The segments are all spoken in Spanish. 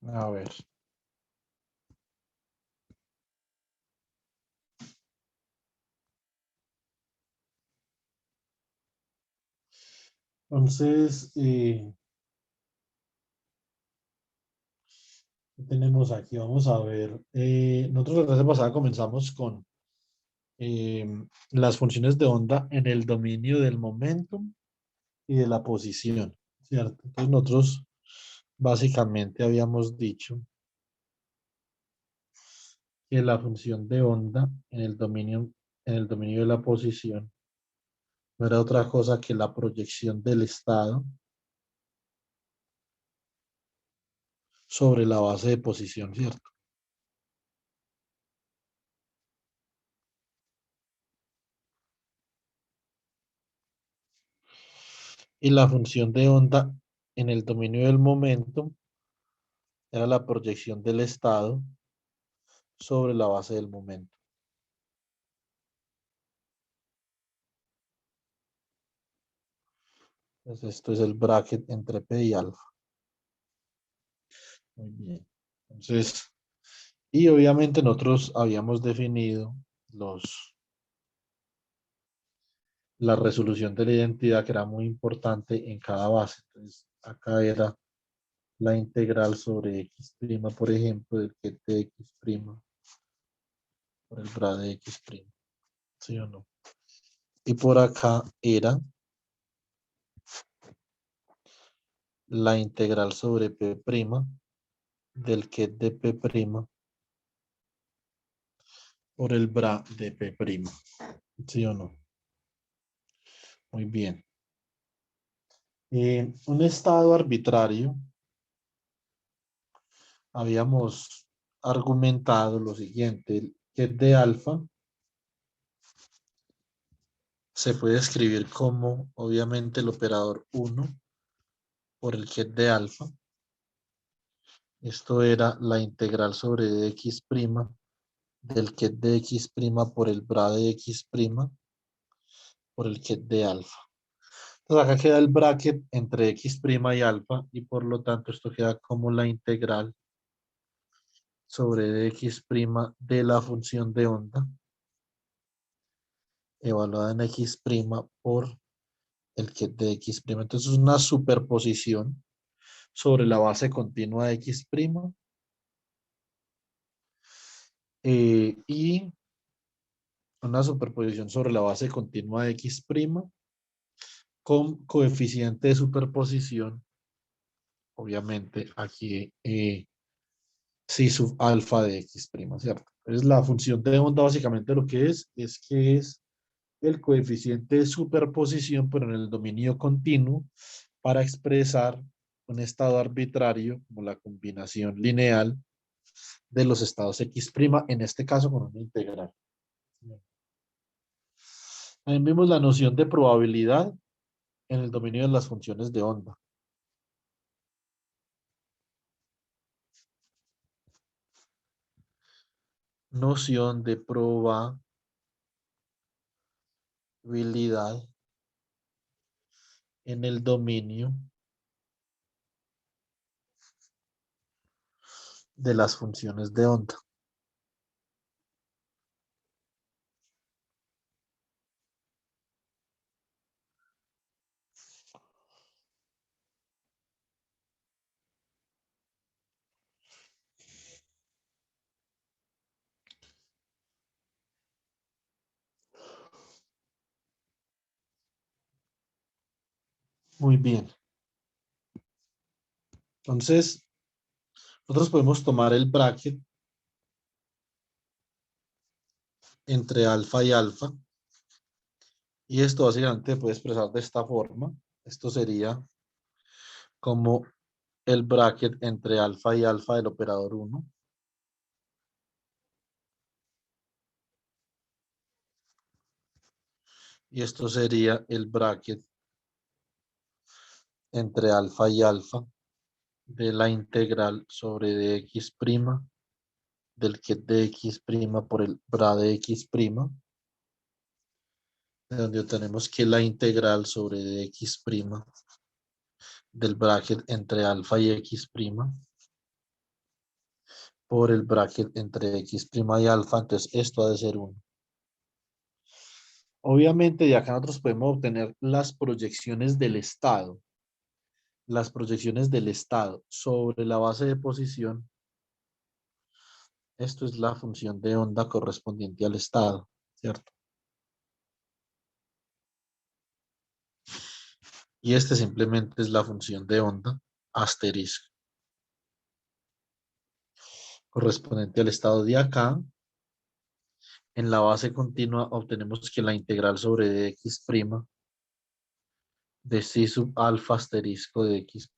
A ver. Entonces, ¿qué tenemos aquí? Vamos a ver. Nosotros la clase pasada comenzamos con eh, las funciones de onda en el dominio del momentum y de la posición, ¿cierto? Entonces nosotros básicamente habíamos dicho que la función de onda en el dominio de la posición no era otra cosa que la proyección del estado sobre la base de posición, ¿cierto? Y la función de onda en el dominio del momento era la proyección del estado sobre la base del momento. Entonces, esto es el bracket entre P y alfa. Muy bien. Entonces, y obviamente nosotros habíamos definido la resolución de la identidad, que era muy importante en cada base. Entonces, acá era la integral sobre x', por ejemplo, del que de x' por el bra de x'. ¿Sí o no? Y por acá era la integral sobre p' del que de p' por el bra de p'. ¿Sí o no? Muy bien. Un estado arbitrario, habíamos argumentado lo siguiente, que de alfa se puede escribir como, obviamente, el operador 1 por el que de alfa. Esto era la integral sobre dx' del que de x' por el bra de x' por el que de alfa. Entonces acá queda el bracket entre x' y alfa y por lo tanto esto queda como la integral sobre dx' de la función de onda evaluada en x' por el que de x'. Entonces es una superposición sobre la base continua de x' y una superposición sobre la base continua de x' con coeficiente de superposición, obviamente aquí sí sub alfa de x', ¿cierto? Entonces la función de onda básicamente lo que es que es el coeficiente de superposición, pero en el dominio continuo, para expresar un estado arbitrario como la combinación lineal de los estados x', en este caso con una integral. También vimos la noción de probabilidad en el dominio de las funciones de onda. Noción de probabilidad en el dominio de las funciones de onda. Muy bien. Entonces, nosotros podemos tomar el bracket entre alfa y alfa. Y esto básicamente se puede expresar de esta forma. Esto sería como el bracket entre alfa y alfa del operador 1. Y esto sería el bracket entre alfa y alfa de la integral sobre dx' del que dx' por el bra de x', de donde tenemos que la integral sobre dx' del bracket entre alfa y x', por el bracket entre x' y alfa, entonces esto ha de ser 1. Obviamente de acá nosotros podemos obtener las proyecciones del estado. Las proyecciones del estado sobre la base de posición. Esto es la función de onda correspondiente al estado, ¿cierto? Y este simplemente es la función de onda asterisco correspondiente al estado de acá. En la base continua obtenemos que la integral sobre dx' de psi sub alfa asterisco de x'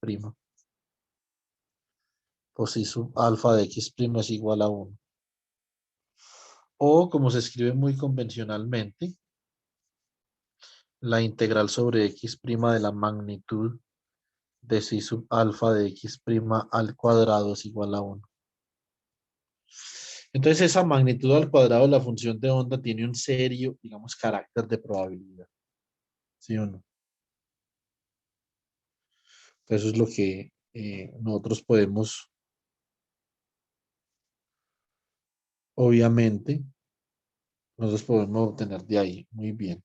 o psi sub alfa de x' es igual a 1. O como se escribe muy convencionalmente, la integral sobre x' de la magnitud de psi sub alfa de x' al cuadrado es igual a 1. Entonces esa magnitud al cuadrado de la función de onda tiene un serio, digamos, carácter de probabilidad. ¿Sí o no? Eso es lo que nosotros podemos, obviamente, nosotros podemos obtener de ahí. Muy bien.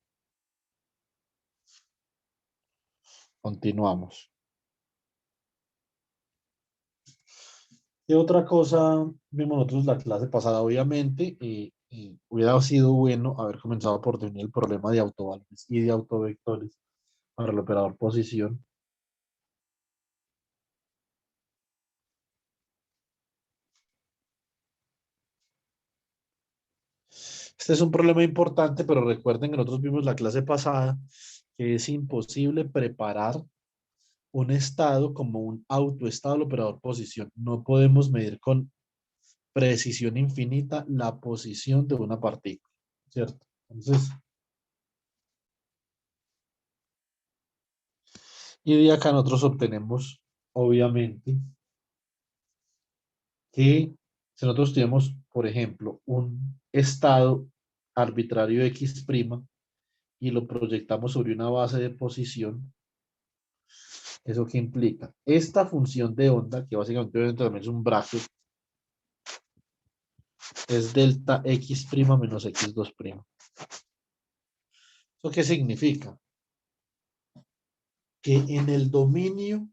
Continuamos. ¿Qué otra cosa vimos nosotros la clase pasada? Obviamente, hubiera sido bueno haber comenzado por definir el problema de autovalores y de autovectores para el operador posición. Este es un problema importante, pero recuerden que nosotros vimos la clase pasada que es imposible preparar un estado como un autoestado del operador posición. No podemos medir con precisión infinita la posición de una partícula, ¿cierto? Entonces, y de acá nosotros obtenemos, obviamente, que si nosotros tenemos, por ejemplo, un estado arbitrario X' y lo proyectamos sobre una base de posición, ¿eso qué implica? Esta función de onda, que básicamente también es un bracket, es delta X' menos X2'. ¿Eso qué significa? Que en el dominio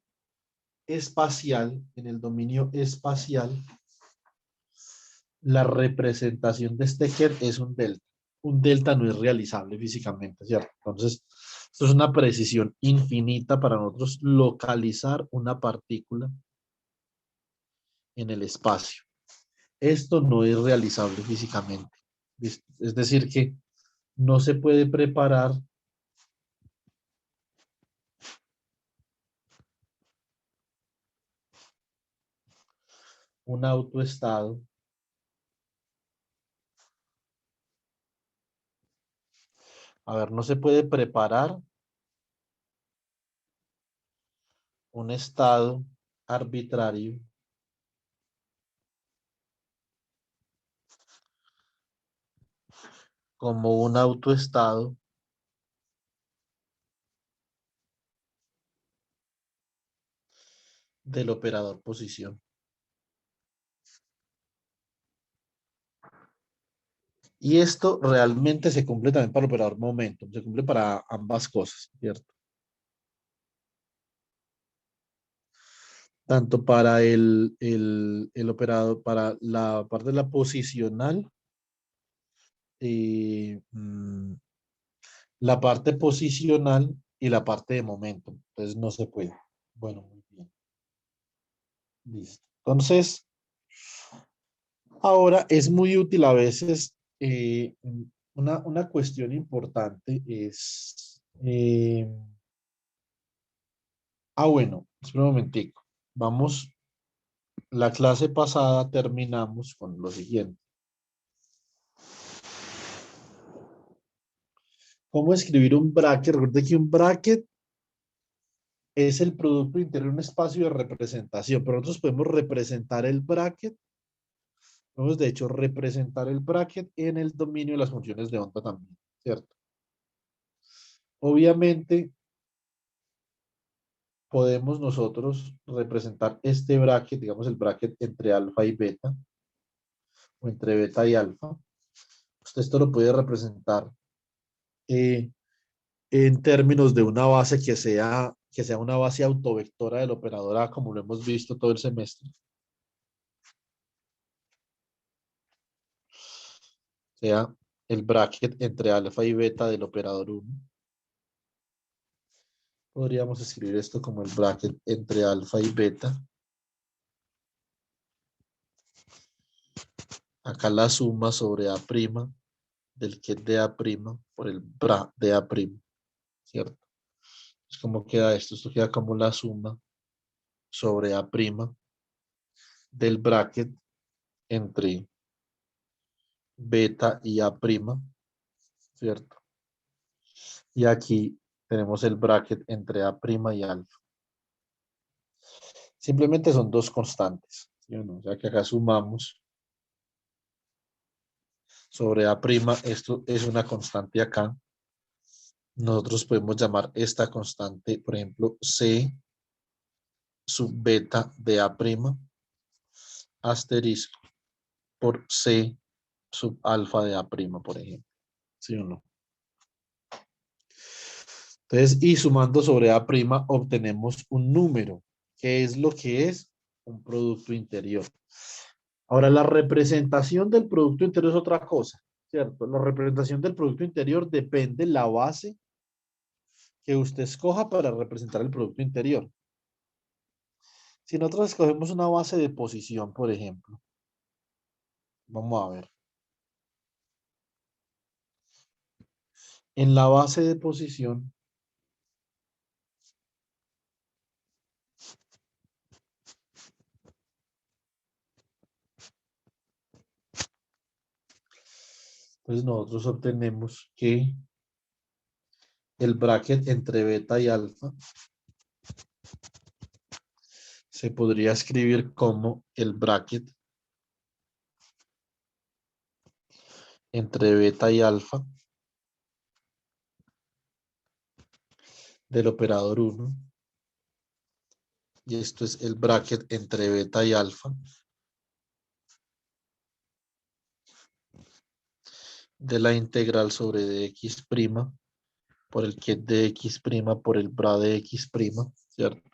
espacial, la representación de este Ker es un delta. Un delta no es realizable físicamente, ¿cierto? Entonces, esto es una precisión infinita para nosotros localizar una partícula en el espacio. Esto no es realizable físicamente. Es decir, que no se puede preparar un autoestado no se puede preparar un estado arbitrario como un autoestado del operador posición. Y esto realmente se cumple también para el operador momentum, se cumple para ambas cosas, ¿cierto? Tanto para el operador, para la parte de la posicional, la parte posicional y la parte de momentum. Entonces no se puede. Bueno, muy bien. Listo. Entonces, ahora es muy útil a veces, una cuestión importante es, bueno, espera un momentico. Vamos, la clase pasada terminamos con lo siguiente. ¿Cómo escribir un bracket? Recuerda que un bracket es el producto interior de un espacio de representación, pero nosotros podemos representar el bracket, podemos de hecho representar el bracket en el dominio de las funciones de onda también, ¿cierto? Obviamente podemos nosotros representar este bracket, digamos el bracket entre alfa y beta, o entre beta y alfa. Usted esto lo puede representar eh, en términos de una base que sea una base autovectora del operador A, como lo hemos visto todo el semestre. Sea el bracket entre alfa y beta del operador 1. Podríamos escribir esto como el bracket entre alfa y beta. Acá la suma sobre A' del que de A' por el bra de A', ¿cierto? Es como queda esto. Esto queda como la suma sobre A' del bracket entre beta y A', ¿cierto? Y aquí tenemos el bracket entre A' y alfa. Simplemente son dos constantes, ¿sí o no? O sea que acá sumamos sobre A', esto es una constante acá. Nosotros podemos llamar esta constante, por ejemplo, C sub beta de A' asterisco por C sub alfa de A', por ejemplo. ¿Sí o no? Entonces, y sumando sobre A' obtenemos un número, que es lo que es un producto interior. Ahora, la representación del producto interior es otra cosa, ¿cierto? La representación del producto interior depende de la base que usted escoja para representar el producto interior. Si nosotros escogemos una base de posición, por ejemplo, vamos a ver. En la base de posición, entonces nosotros obtenemos que el bracket entre beta y alfa se podría escribir como el bracket entre beta y alfa del operador 1. Y esto es el bracket entre beta y alfa de la integral sobre dx' por el que dx' por el bra de x', ¿cierto?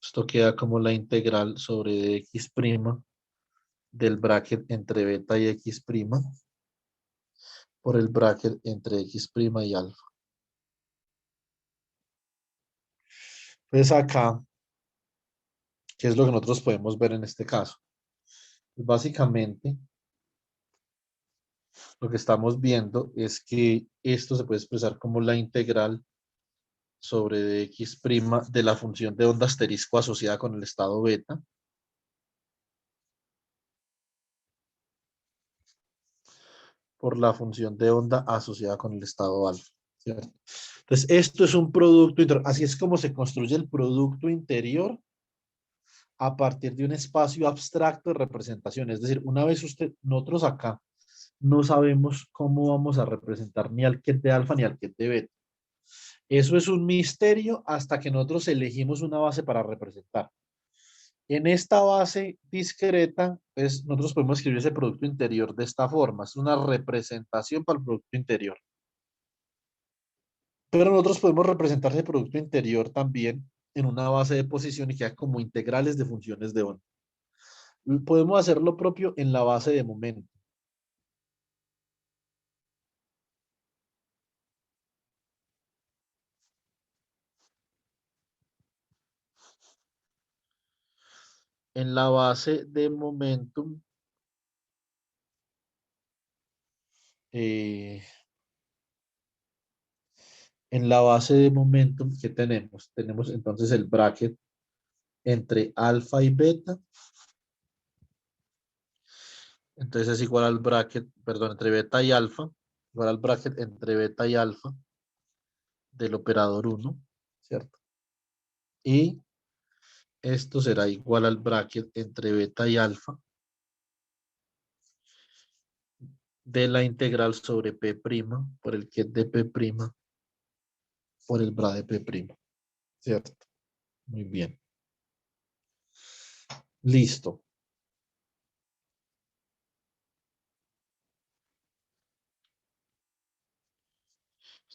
Esto queda como la integral sobre dx' del bracket entre beta y x' por el bracket entre x' y alfa. Pues acá, ¿qué es lo que nosotros podemos ver en este caso? Pues básicamente, lo que estamos viendo es que esto se puede expresar como la integral sobre dx' de la función de onda asterisco asociada con el estado beta por la función de onda asociada con el estado alfa, ¿cierto? Entonces, esto es un producto interior. Así es como se construye el producto interior a partir de un espacio abstracto de representación. Es decir, una vez nosotros acá no sabemos cómo vamos a representar ni al ket de alfa ni al ket de beta. Eso es un misterio hasta que nosotros elegimos una base para representar. En esta base discreta, pues, nosotros podemos escribir ese producto interior de esta forma. Es una representación para el producto interior. Pero nosotros podemos representar ese producto interior también en una base de posición y queda como integrales de funciones de onda. Podemos hacer lo propio en la base de momento. En la base de momentum, eh, en la base de momentum, ¿qué tenemos? Tenemos entonces el bracket entre alfa y beta. Entonces es igual al bracket, perdón, entre beta y alfa, igual al bracket entre beta y alfa del operador 1, ¿cierto? Y esto será igual al bracket entre beta y alfa de la integral sobre P' por el que es de P' por el bra de P', ¿cierto? Muy bien. Listo.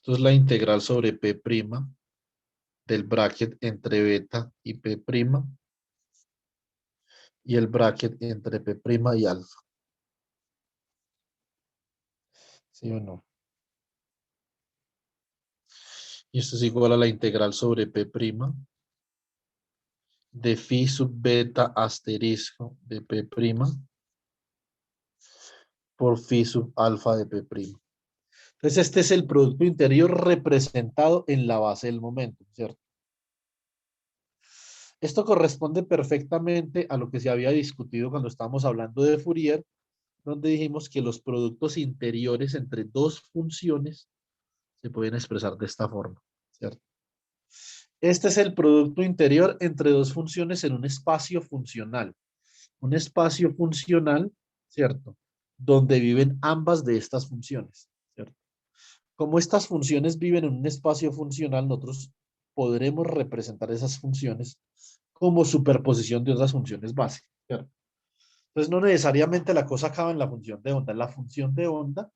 Esto es la integral sobre P' del bracket entre beta y P' y el bracket entre P' y alfa. ¿Sí o no? Y esto es igual a la integral sobre P' de phi sub beta asterisco de P' por phi sub alfa de P'. Entonces, este es el producto interior representado en la base del momento, ¿cierto? Esto corresponde perfectamente a lo que se había discutido cuando estábamos hablando de Fourier, donde dijimos que los productos interiores entre dos funciones se pueden expresar de esta forma, ¿cierto? Este es el producto interior entre dos funciones en un espacio funcional. Un espacio funcional, ¿cierto? Donde viven ambas de estas funciones, ¿cierto? Como estas funciones viven en un espacio funcional, nosotros podremos representar esas funciones como superposición de otras funciones básicas, ¿cierto? Entonces, no necesariamente la cosa acaba en la función de onda. La función de onda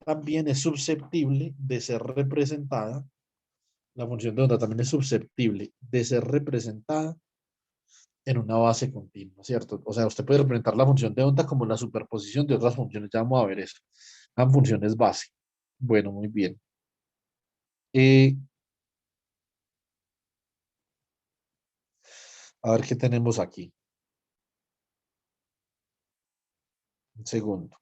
también es susceptible de ser representada. La función de onda también es susceptible de ser representada en una base continua, ¿cierto? O sea, usted puede representar la función de onda como la superposición de otras funciones. Ya vamos a ver eso. Eran funciones base. Bueno, muy bien. Eh, a ver qué tenemos aquí. Un segundo.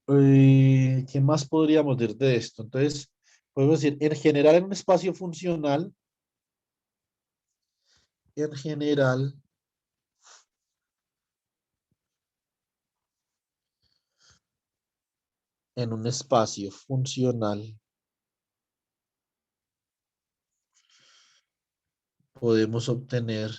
¿Qué más podríamos decir de esto? Entonces, podemos decir, en un espacio funcional, en general, en un espacio funcional, podemos obtener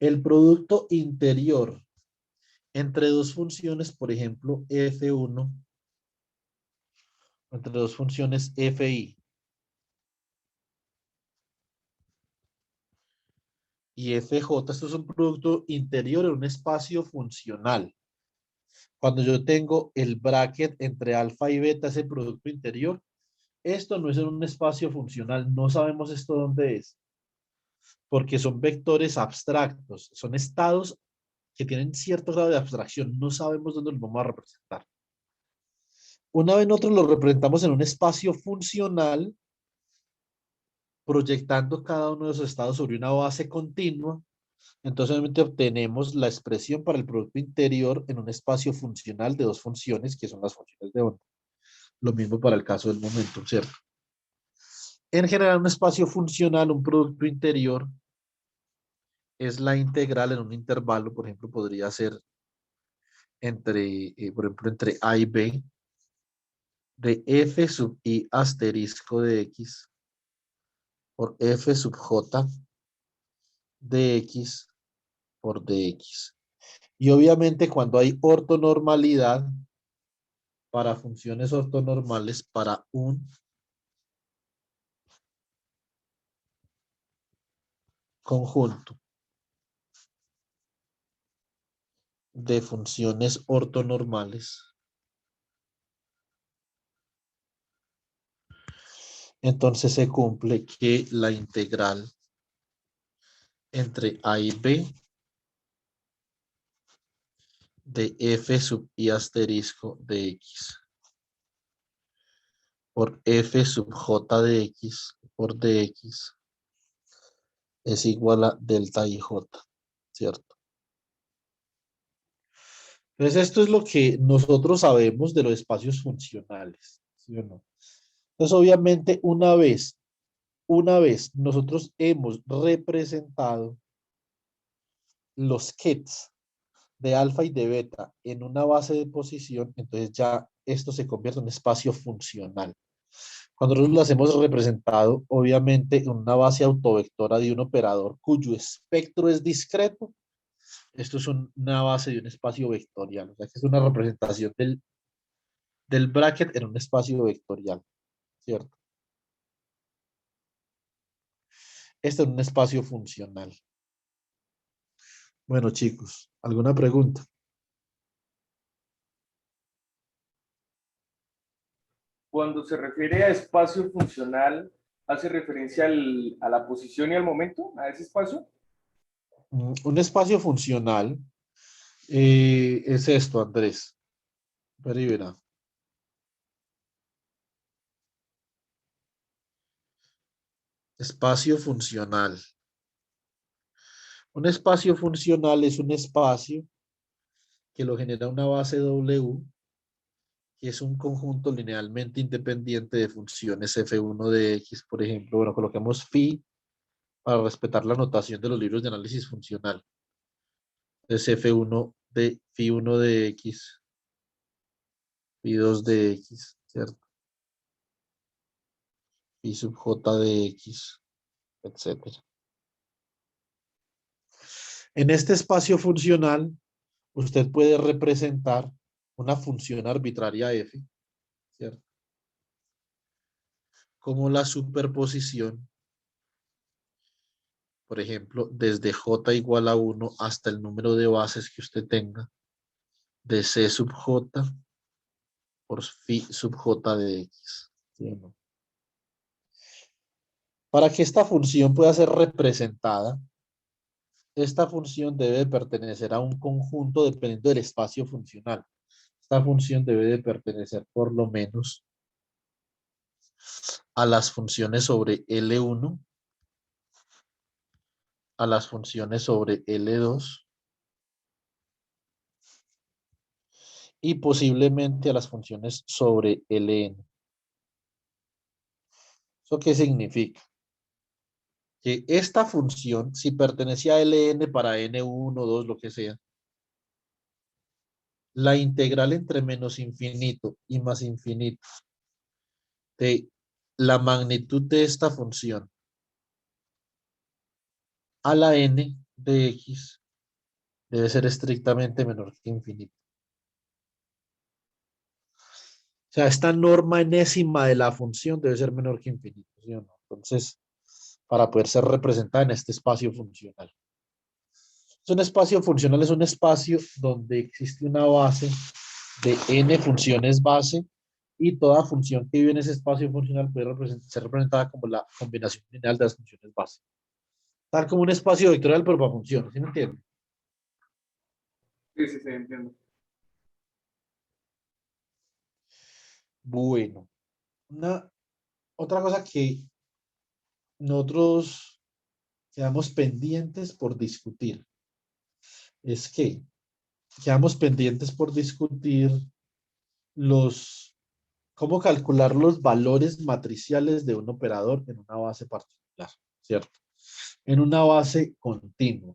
el producto interior entre dos funciones, por ejemplo, F1, entre dos funciones FI y FJ. Esto es un producto interior en un espacio funcional. Cuando yo tengo el bracket entre alfa y beta, ese producto interior, esto no es en un espacio funcional. No sabemos esto dónde es, porque son vectores abstractos, son estados que tienen cierto grado de abstracción. No sabemos dónde los vamos a representar. Una vez nosotros lo representamos en un espacio funcional, proyectando cada uno de esos estados sobre una base continua, entonces obviamente obtenemos la expresión para el producto interior en un espacio funcional de dos funciones, que son las funciones de onda. Lo mismo para el caso del momento, ¿cierto? En general, un espacio funcional, un producto interior, es la integral en un intervalo, por ejemplo, podría ser entre, por ejemplo, entre A y B, de f sub i asterisco de x por f sub j de x por dx. Y obviamente cuando hay ortonormalidad para funciones ortonormales para un conjunto de funciones ortonormales, entonces se cumple que la integral entre A y B de f sub i asterisco de x por f sub j de x por dx es igual a delta ij, ¿cierto? Entonces esto es lo que nosotros sabemos de los espacios funcionales, ¿sí o no? Entonces obviamente una vez nosotros hemos representado los kets de alfa y de beta en una base de posición, entonces ya esto se convierte en un espacio funcional. Cuando nosotros las hemos representado, obviamente, en una base autovectora de un operador cuyo espectro es discreto, esto es una base de un espacio vectorial, o sea que es una representación del bracket en un espacio vectorial, ¿cierto? Esto es un espacio funcional. Bueno, chicos, ¿alguna pregunta? Cuando se refiere a espacio funcional, ¿hace referencia a la posición y al momento, a ese espacio? Un espacio funcional es esto, Andrés. Verá. Espacio funcional. Un espacio funcional es un espacio que lo genera una base W, que es un conjunto linealmente independiente de funciones F1 de X, por ejemplo. Bueno, coloquemos phi para respetar la notación de los libros de análisis funcional. Es F1 de phi1 de X, phi2 de X, ¿cierto? Phi sub J de X, etcétera. En este espacio funcional, usted puede representar una función arbitraria F, ¿cierto? Como la superposición, por ejemplo, desde J igual a 1 hasta el número de bases que usted tenga, de C sub J por phi sub J de X, ¿sí o no? Para que esta función pueda ser representada, esta función debe pertenecer a un conjunto dependiendo del espacio funcional. Esta función debe de pertenecer por lo menos a las funciones sobre L1, a las funciones sobre L2 y posiblemente a las funciones sobre Ln. ¿Eso qué significa? Que esta función, si pertenecía a Ln para N1, 2, lo que sea, la integral entre menos infinito y más infinito de la magnitud de esta función a la n de x debe ser estrictamente menor que infinito. O sea, esta norma enésima de la función debe ser menor que infinito, ¿sí o no? Entonces, para poder ser representada en este espacio funcional. Un espacio funcional es un espacio donde existe una base de n funciones base y toda función que vive en ese espacio funcional puede ser representada como la combinación lineal de las funciones base. Tal como un espacio vectorial, pero para funciones, ¿sí me entienden? Sí, sí, sí, entiendo. Bueno, otra cosa que nosotros quedamos pendientes por discutir es que quedamos pendientes por discutir los, cómo calcular los valores matriciales de un operador en una base particular, ¿cierto? En una base continua,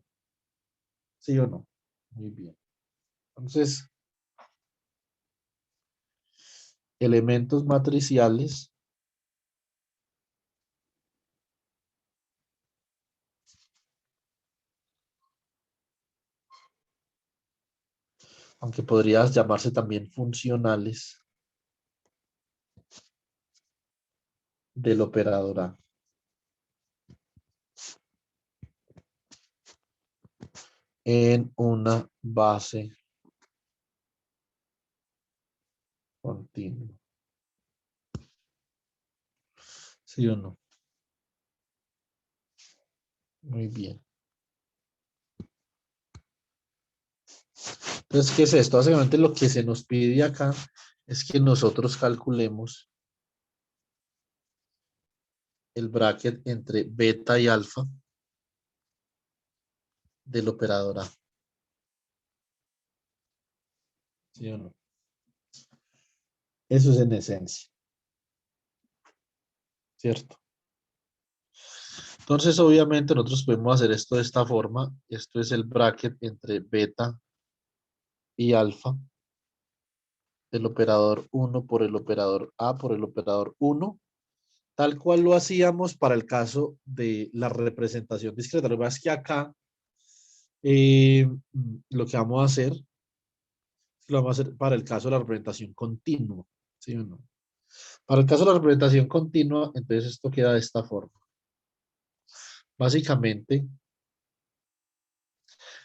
¿sí o no? Muy bien. Entonces, elementos matriciales, aunque podrías llamarse también funcionales del operador A. En una base continua. ¿Sí o no? Muy bien. Entonces, ¿qué es esto? Básicamente lo que se nos pide acá es que nosotros calculemos el bracket entre beta y alfa del operador A. ¿Sí o no? Eso es en esencia. ¿Cierto? Entonces, obviamente, nosotros podemos hacer esto de esta forma. Esto es el bracket entre beta y alfa del operador 1 por el operador A por el operador 1, tal cual lo hacíamos para el caso de la representación discreta. Lo que pasa es que acá lo que vamos a hacer, lo vamos a hacer para el caso de la representación continua. ¿Sí o no? Para el caso de la representación continua, entonces esto queda de esta forma. Básicamente,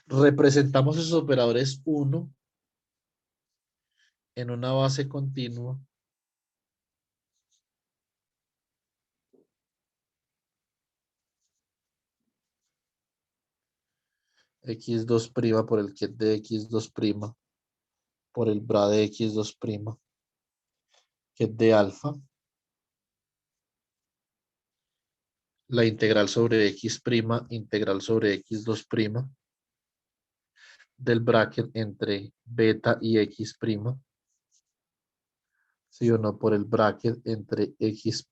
representamos esos operadores 1 en una base continua x2' por el ket de x2' por el bra de x2', ket de alfa, la integral sobre x', integral sobre x2', del bracket entre beta y x', sí o no, por el bracket entre x'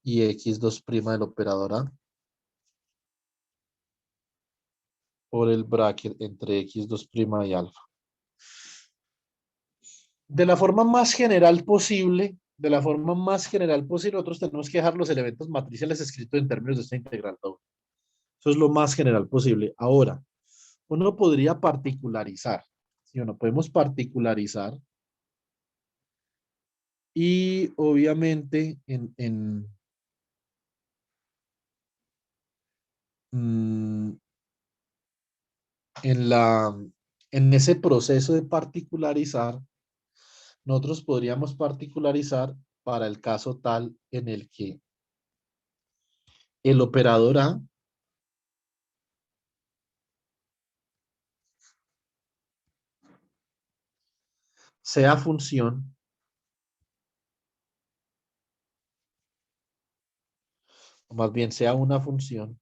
y x2' del operador A, por el bracket entre x2' y alfa. De la forma más general posible, nosotros tenemos que dejar los elementos matriciales escritos en términos de esta integral doble. Eso es lo más general posible. Ahora, uno podría particularizar, ¿sí o no? Podemos particularizar y obviamente mm, en ese proceso de particularizar, nosotros podríamos particularizar para el caso tal en el que el operador A sea función o más bien sea una función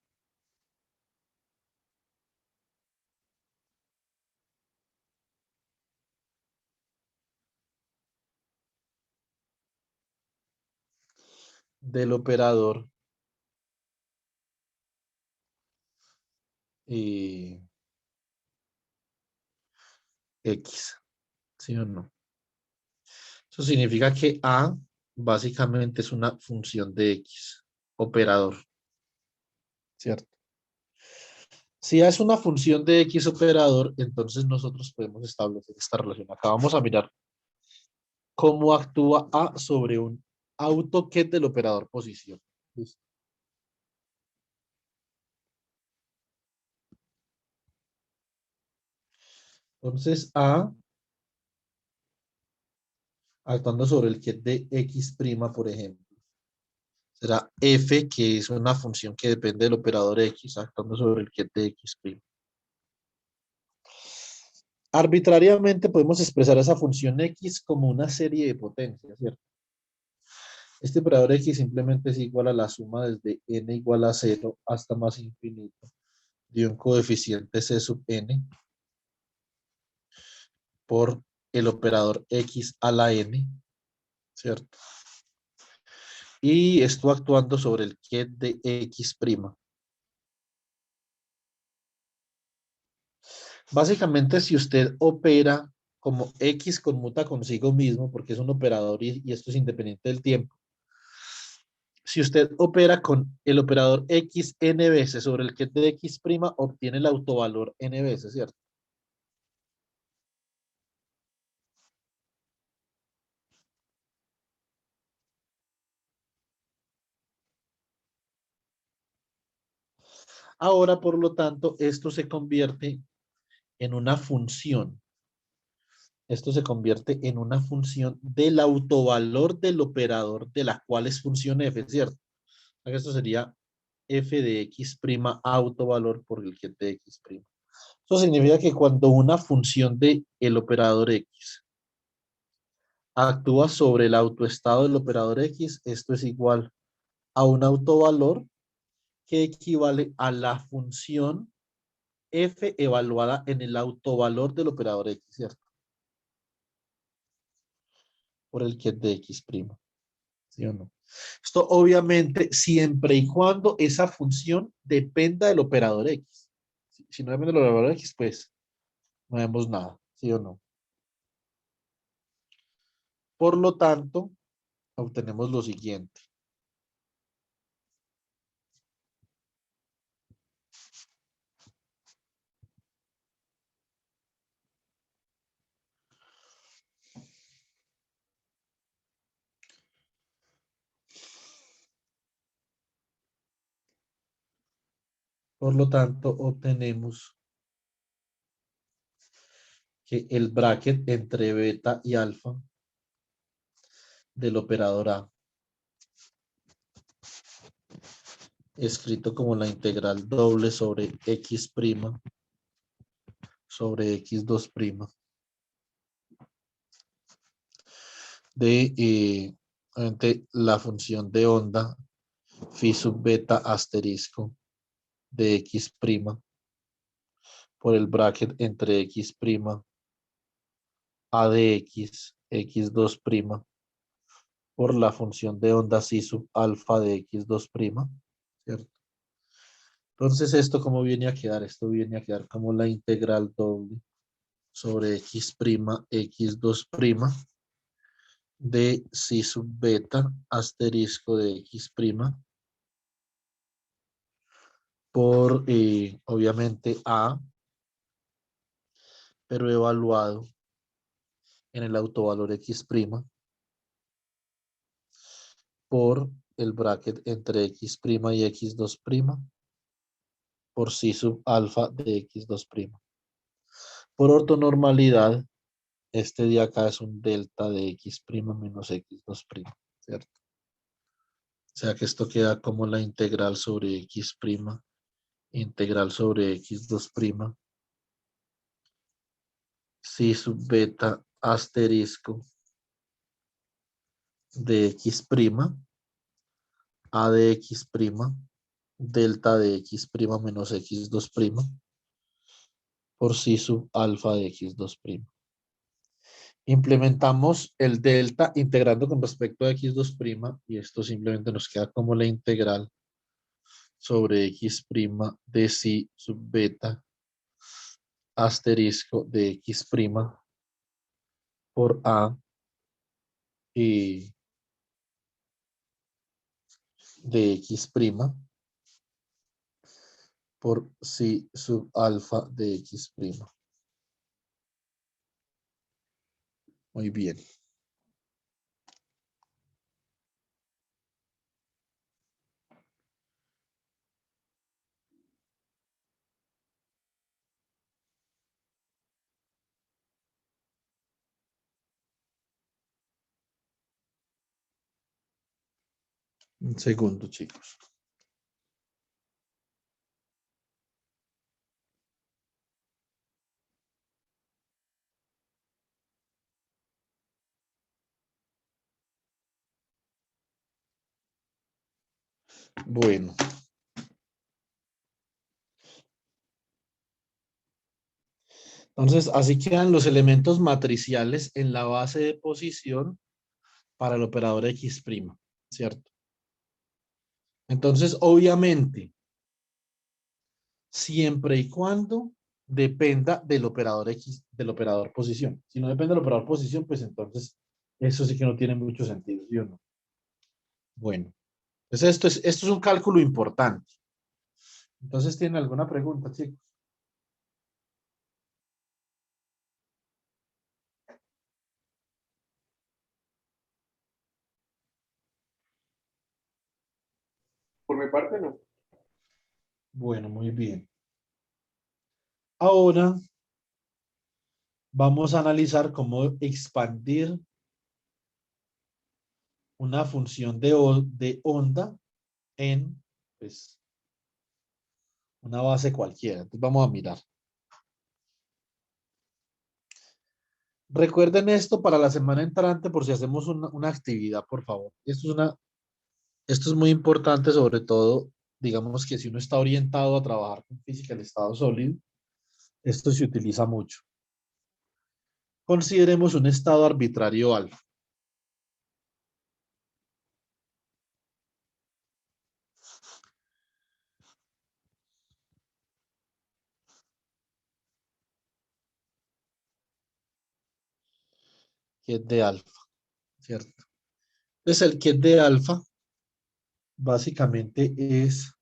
del operador X, ¿sí o no? Eso significa que A básicamente es una función de X, operador, ¿cierto? Si A es una función de X operador, entonces nosotros podemos establecer esta relación. Acá vamos a mirar cómo actúa A sobre un AutoGet del operador posición. ¿Listo? Entonces A, actuando sobre el get de X', por ejemplo, será F, que es una función que depende del operador X, actuando sobre el get de X'. Arbitrariamente podemos expresar esa función X como una serie de potencias, ¿cierto? Este operador X simplemente es igual a la suma desde n igual a 0 hasta más infinito de un coeficiente C sub n por el operador X a la n, ¿cierto? Y esto actuando sobre el ket de X'. Básicamente, si usted opera como X conmuta consigo mismo, porque es un operador y esto es independiente del tiempo, si usted opera con el operador X n veces sobre el ket de X', obtiene el autovalor n veces, ¿cierto? Ahora, por lo tanto, esto se convierte en una función. Esto se convierte en una función del autovalor del operador de la cual es función f, ¿cierto? Esto sería f de x' autovalor por el ket de x'. Eso significa que cuando una función de el operador x actúa sobre el autoestado del operador x, esto es igual a un autovalor que equivale a la función f evaluada en el autovalor del operador x, ¿cierto? Por el ket de x', ¿sí o no? Esto obviamente siempre y cuando esa función dependa del operador x. Si no depende del operador x, pues no vemos nada, ¿sí o no? Por lo tanto, obtenemos lo siguiente. Por lo tanto, obtenemos que el bracket entre beta y alfa del operador A, escrito como la integral doble sobre x' sobre x2' de obviamente, la función de onda phi sub beta asterisco de x' por el bracket entre x' a de x, x2' por la función de onda psi sub alfa de x2', ¿cierto? Entonces, ¿esto cómo viene a quedar? Esto viene a quedar como la integral doble sobre x', x2' de psi sub beta asterisco de x' por, obviamente, A, pero evaluado en el autovalor x' por el bracket entre x' y x2' por psi sub alfa de x2'. Por ortonormalidad, este de acá es un delta de x' menos x2', ¿cierto? O sea que esto queda como la integral sobre x', integral sobre x2', psi sub beta asterisco de x', a de x', delta de x' menos x2' por psi sub alfa de x2'. Implementamos el delta integrando con respecto a x2' y esto simplemente nos queda como la integral sobre x' de psi sub beta asterisco de x' por a y de x' por psi sub alfa de x'. Muy bien. Un segundo, chicos. Bueno, entonces así quedan los elementos matriciales en la base de posición para el operador x', ¿cierto? Entonces, obviamente, siempre y cuando dependa del operador X, del operador posición. Si no depende del operador posición, pues entonces eso sí que no tiene mucho sentido, ¿sí o no? Bueno, pues esto es un cálculo importante. Entonces, ¿tienen alguna pregunta, chicos? Por mi parte, no. Bueno, muy bien. Ahora vamos a analizar cómo expandir una función de onda en, pues, una base cualquiera. Entonces, vamos a mirar. Recuerden esto para la semana entrante por si hacemos una actividad, por favor. Esto es muy importante, sobre todo, digamos que si uno está orientado a trabajar con física en estado sólido, esto se utiliza mucho. Consideremos un estado arbitrario alfa. Que es de alfa, ¿cierto? Entonces el que es de alfa básicamente es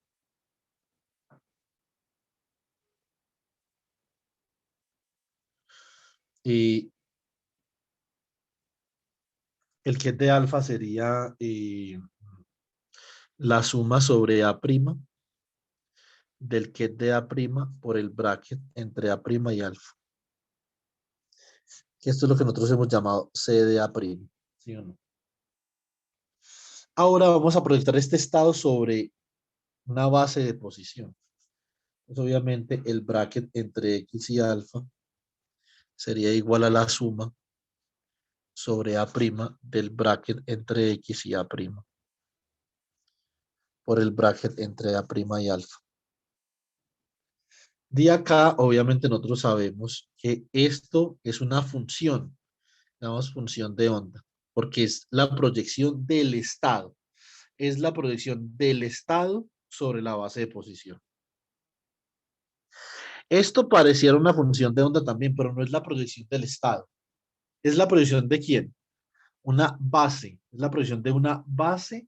y el que es de alfa sería la suma sobre A' del ket de A' por el bracket entre A' y alfa. Que esto es lo que nosotros hemos llamado C de A'. ¿Sí o no? Ahora vamos a proyectar este estado sobre una base de posición. Pues obviamente el bracket entre X y alfa sería igual a la suma sobre A' del bracket entre X y A' por el bracket entre A' y alfa. De acá, obviamente nosotros sabemos que esto es una función, llamamos función de onda, porque es la proyección del estado. Es la proyección del estado sobre la base de posición. Esto pareciera una función de onda también, pero no es la proyección del estado. ¿Es la proyección de quién? Una base. Es la proyección de una base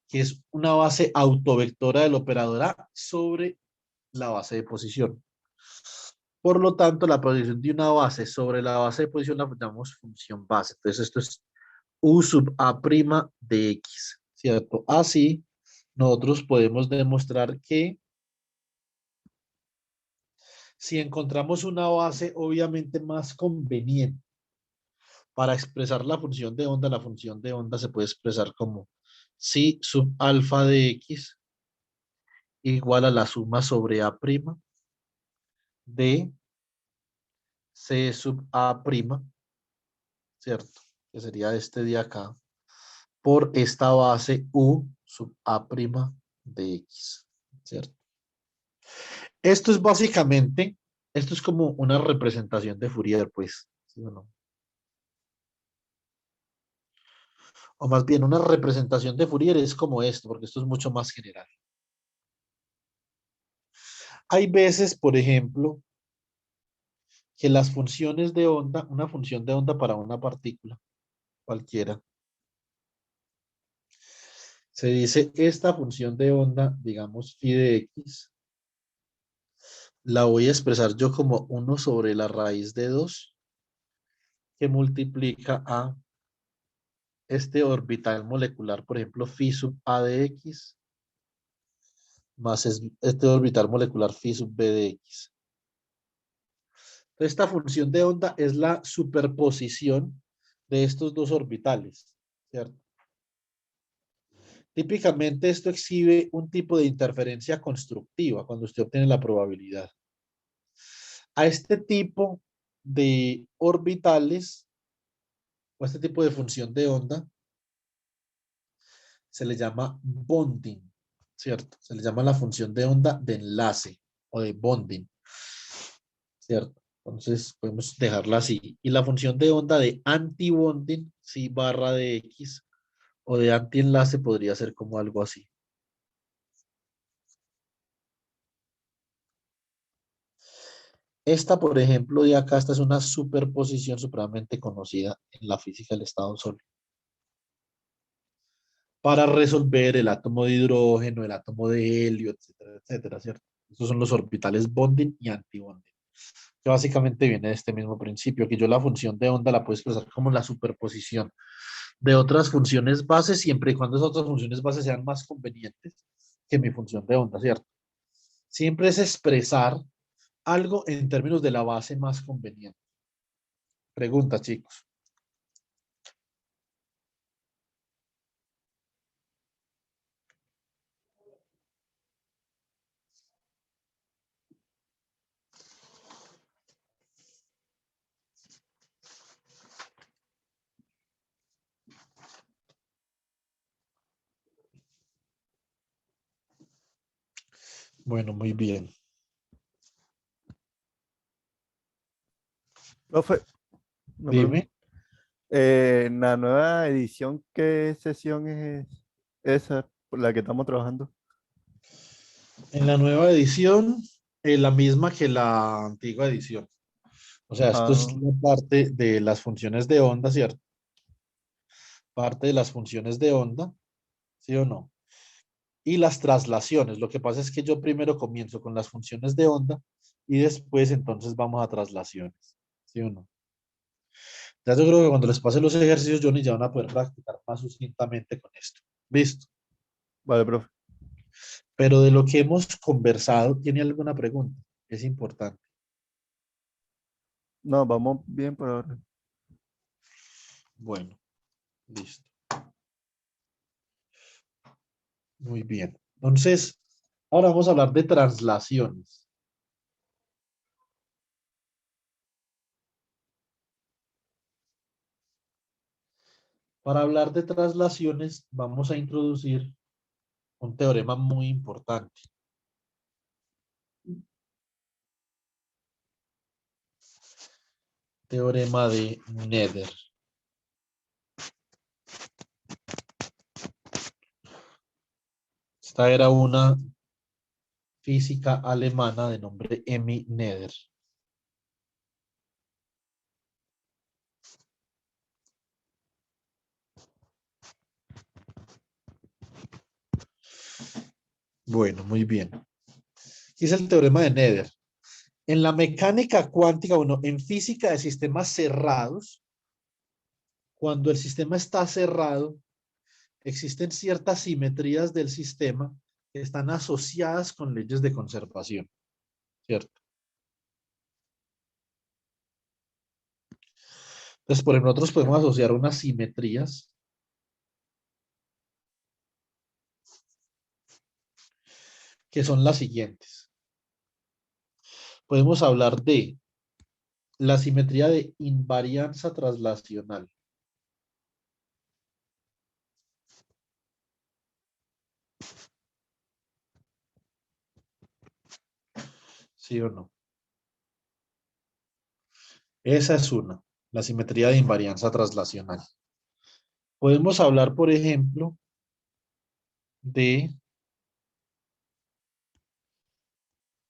que es una base autovectora del operador A sobre la base de posición. Por lo tanto, la proyección de una base sobre la base de posición la llamamos función base. Entonces, esto es U sub A' de X, ¿cierto? Así, nosotros podemos demostrar que si encontramos una base obviamente más conveniente para expresar la función de onda se puede expresar como si sub alfa de X igual a la suma sobre A' de C sub A', ¿cierto? Que sería este de acá, por esta base U sub A' de X, ¿cierto? Esto es básicamente, esto es como una representación de Fourier, pues, ¿sí o no? O más bien, una representación de Fourier es como esto, porque esto es mucho más general. Hay veces, por ejemplo, que las funciones de onda, una función de onda para una partícula, cualquiera, se dice esta función de onda, digamos, phi de X, la voy a expresar yo como 1 sobre la raíz de 2 que multiplica a este orbital molecular, por ejemplo, phi sub A de X, más este orbital molecular phi sub B de X. Entonces, esta función de onda es la superposición de estos dos orbitales, ¿cierto? Típicamente esto exhibe un tipo de interferencia constructiva cuando usted obtiene la probabilidad. A este tipo de orbitales o este tipo de función de onda se le llama bonding, ¿cierto? Se le llama la función de onda de enlace o de bonding, ¿cierto? Entonces podemos dejarla así. Y la función de onda de anti-bonding, si barra de X, o de anti-enlace podría ser como algo así. Esta, por ejemplo, de acá, esta es una superposición supremamente conocida en la física del estado sólido. Para resolver el átomo de hidrógeno, el átomo de helio, etcétera, etcétera, ¿cierto? Estos son los orbitales bonding y antibonding, que básicamente viene de este mismo principio, que yo la función de onda la puedo expresar como la superposición de otras funciones bases, siempre y cuando esas otras funciones bases sean más convenientes que mi función de onda, ¿cierto? Siempre es expresar algo en términos de la base más conveniente. Preguntas, chicos. Bueno, muy bien. Profe, una pregunta. Dime. En la nueva edición, ¿qué sesión es esa por la que estamos trabajando? En la nueva edición, la misma que la antigua edición. O sea, esto es Ah, la parte de las funciones de onda, ¿cierto? Parte de las funciones de onda, ¿sí o no? Y las traslaciones. Lo que pasa es que yo primero comienzo con las funciones de onda y después entonces vamos a traslaciones, ¿sí o no? Ya yo creo que cuando les pase los ejercicios, Johnny, ya van a poder practicar más sucintamente con esto. ¿Listo? vale, profe. Pero de lo que hemos conversado, ¿tiene alguna pregunta? Es importante. No, vamos bien por ahora. Bueno, listo. Muy bien. Entonces, ahora vamos a hablar de traslaciones. Para hablar de traslaciones, vamos a introducir un teorema muy importante. Teorema de Nether. Esta era una física alemana de nombre Emmy Nether. Bueno, muy bien. ¿Qué es el teorema de Nether? En la mecánica cuántica, bueno, en física de sistemas cerrados, cuando el sistema está cerrado, existen ciertas simetrías del sistema que están asociadas con leyes de conservación, ¿cierto? Entonces, por ejemplo, nosotros podemos asociar unas simetrías que son las siguientes. Podemos hablar de la simetría de invarianza traslacional. ¿Sí o no? Esa es una, la simetría de invarianza traslacional. Podemos hablar, por ejemplo, de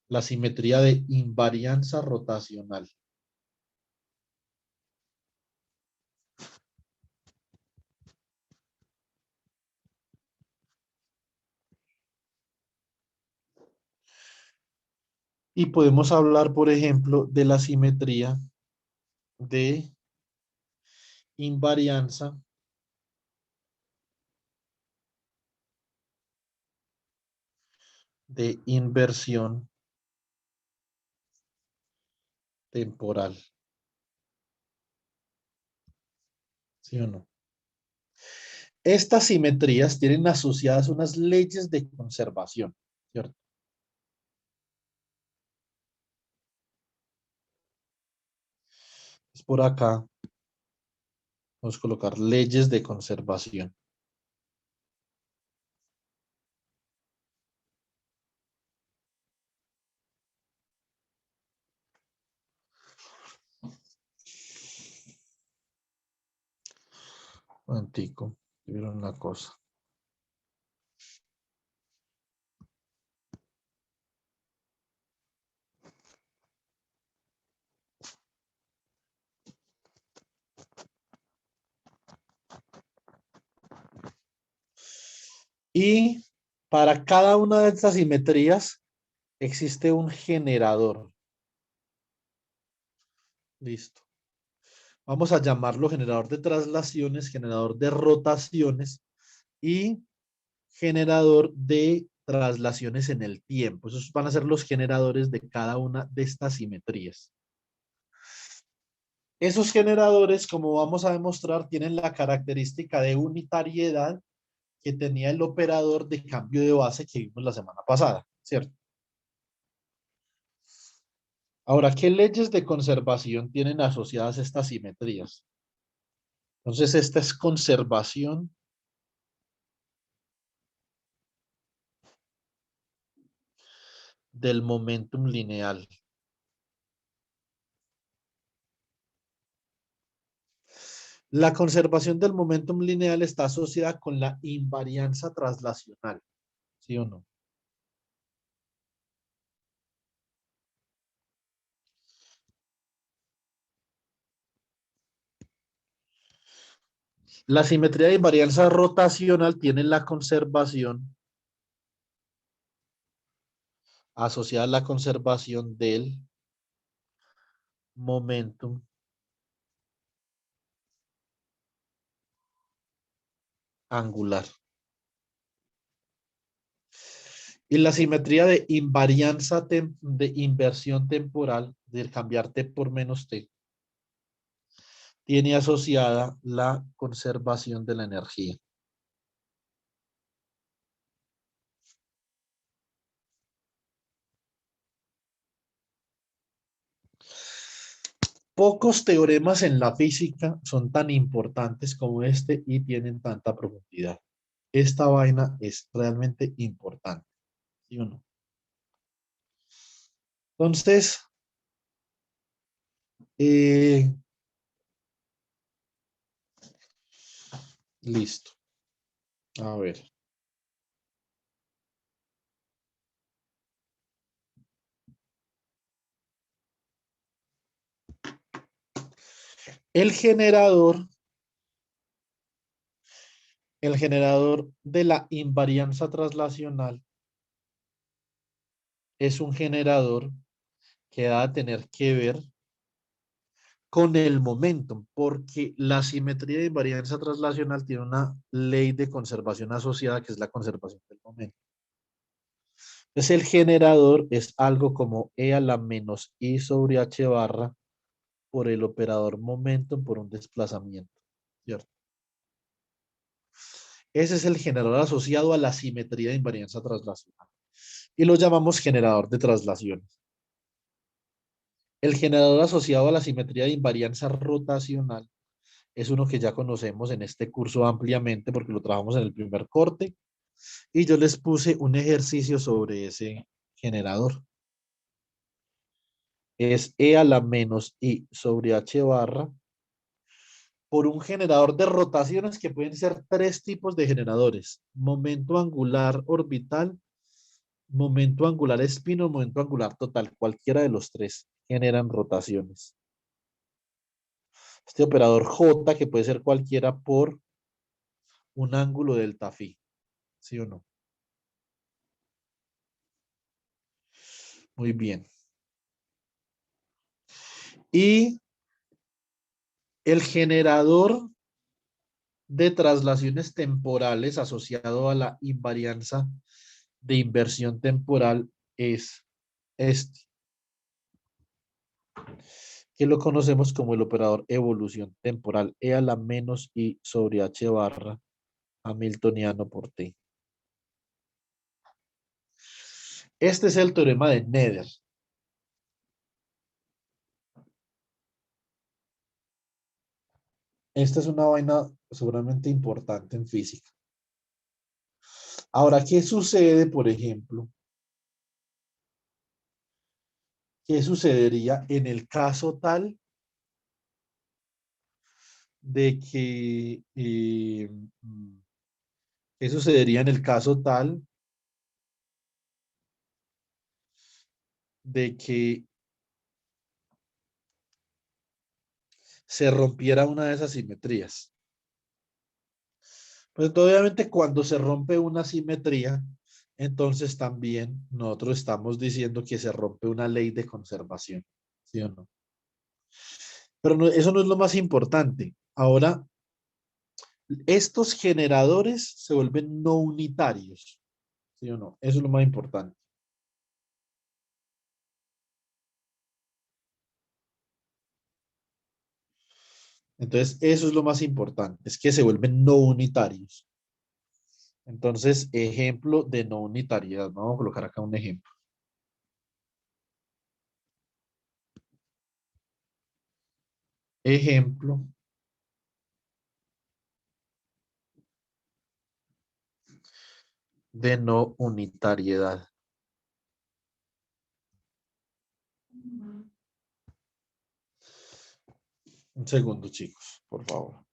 la simetría de invarianza rotacional. Y podemos hablar, por ejemplo, de la simetría de invarianza de inversión temporal. ¿Sí o no? Estas simetrías tienen asociadas unas leyes de conservación, ¿cierto? Es por acá, vamos a colocar leyes de conservación. Antico, vieron una cosa. Y para cada una de estas simetrías existe un generador. Listo. Vamos a llamarlo generador de traslaciones, generador de rotaciones y generador de traslaciones en el tiempo. Esos van a ser los generadores de cada una de estas simetrías. Esos generadores, como vamos a demostrar, tienen la característica de unitariedad que tenía el operador de cambio de base que vimos la semana pasada, ¿cierto? Ahora, ¿qué leyes de conservación tienen asociadas estas simetrías? Entonces, esta es conservación del momentum lineal. La conservación del momentum lineal está asociada con la invarianza traslacional, ¿sí o no? La simetría de invarianza rotacional tiene la conservación asociada a la conservación del momentum angular. Y la simetría de invarianza de inversión temporal, del cambiar T por menos T, tiene asociada la conservación de la energía. Pocos teoremas en la física son tan importantes como este y tienen tanta profundidad. Esta vaina es realmente importante, ¿sí o no? Entonces, eh, listo. A ver. El generador, el generador de la invarianza traslacional es un generador que va a tener que ver con el momentum, porque la simetría de invarianza traslacional tiene una ley de conservación asociada, que es la conservación del momento. Entonces, el generador es algo como E a la menos I sobre H barra por el operador momentum por un desplazamiento, ¿cierto? Ese es el generador asociado a la simetría de invarianza traslacional. Y lo llamamos generador de traslaciones. El generador asociado a la simetría de invarianza rotacional es uno que ya conocemos en este curso ampliamente porque lo trabajamos en el primer corte y yo les puse un ejercicio sobre ese generador. Es E a la menos I sobre H barra por un generador de rotaciones que pueden ser tres tipos de generadores: momento angular orbital, momento angular espino, momento angular total. Cualquiera de los tres generan rotaciones. Este operador J, que puede ser cualquiera por un ángulo delta phi, ¿sí o no? Muy bien. Y el generador de traslaciones temporales asociado a la invarianza de inversión temporal es este, que lo conocemos como el operador evolución temporal, E a la menos I sobre H barra hamiltoniano por T. Este es el teorema de Nether. Esta es una vaina seguramente importante en física. Ahora, ¿qué sucede, por ejemplo? ¿Qué sucedería en el caso tal de que, qué sucedería en el caso tal de que se rompiera una de esas simetrías? Pues obviamente cuando se rompe una simetría, entonces también nosotros estamos diciendo que se rompe una ley de conservación, ¿sí o no? Pero eso no es lo más importante. Ahora, estos generadores se vuelven no unitarios, ¿sí o no? Eso es lo más importante. Entonces, eso es lo más importante, es que se vuelven no unitarios. Entonces, ejemplo de no unitariedad. Vamos a colocar acá un ejemplo. Ejemplo de no unitariedad. Un segundo, chicos, por favor.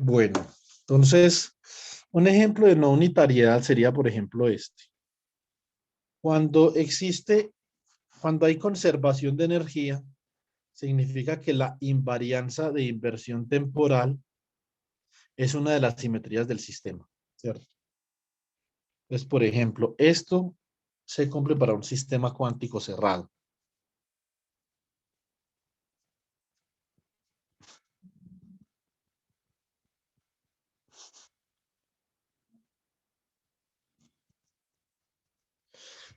Bueno, entonces, un ejemplo de no unitariedad sería, por ejemplo, este. Cuando cuando hay conservación de energía, significa que la invarianza de inversión temporal es una de las simetrías del sistema, ¿cierto? Entonces, por ejemplo, esto se cumple para un sistema cuántico cerrado.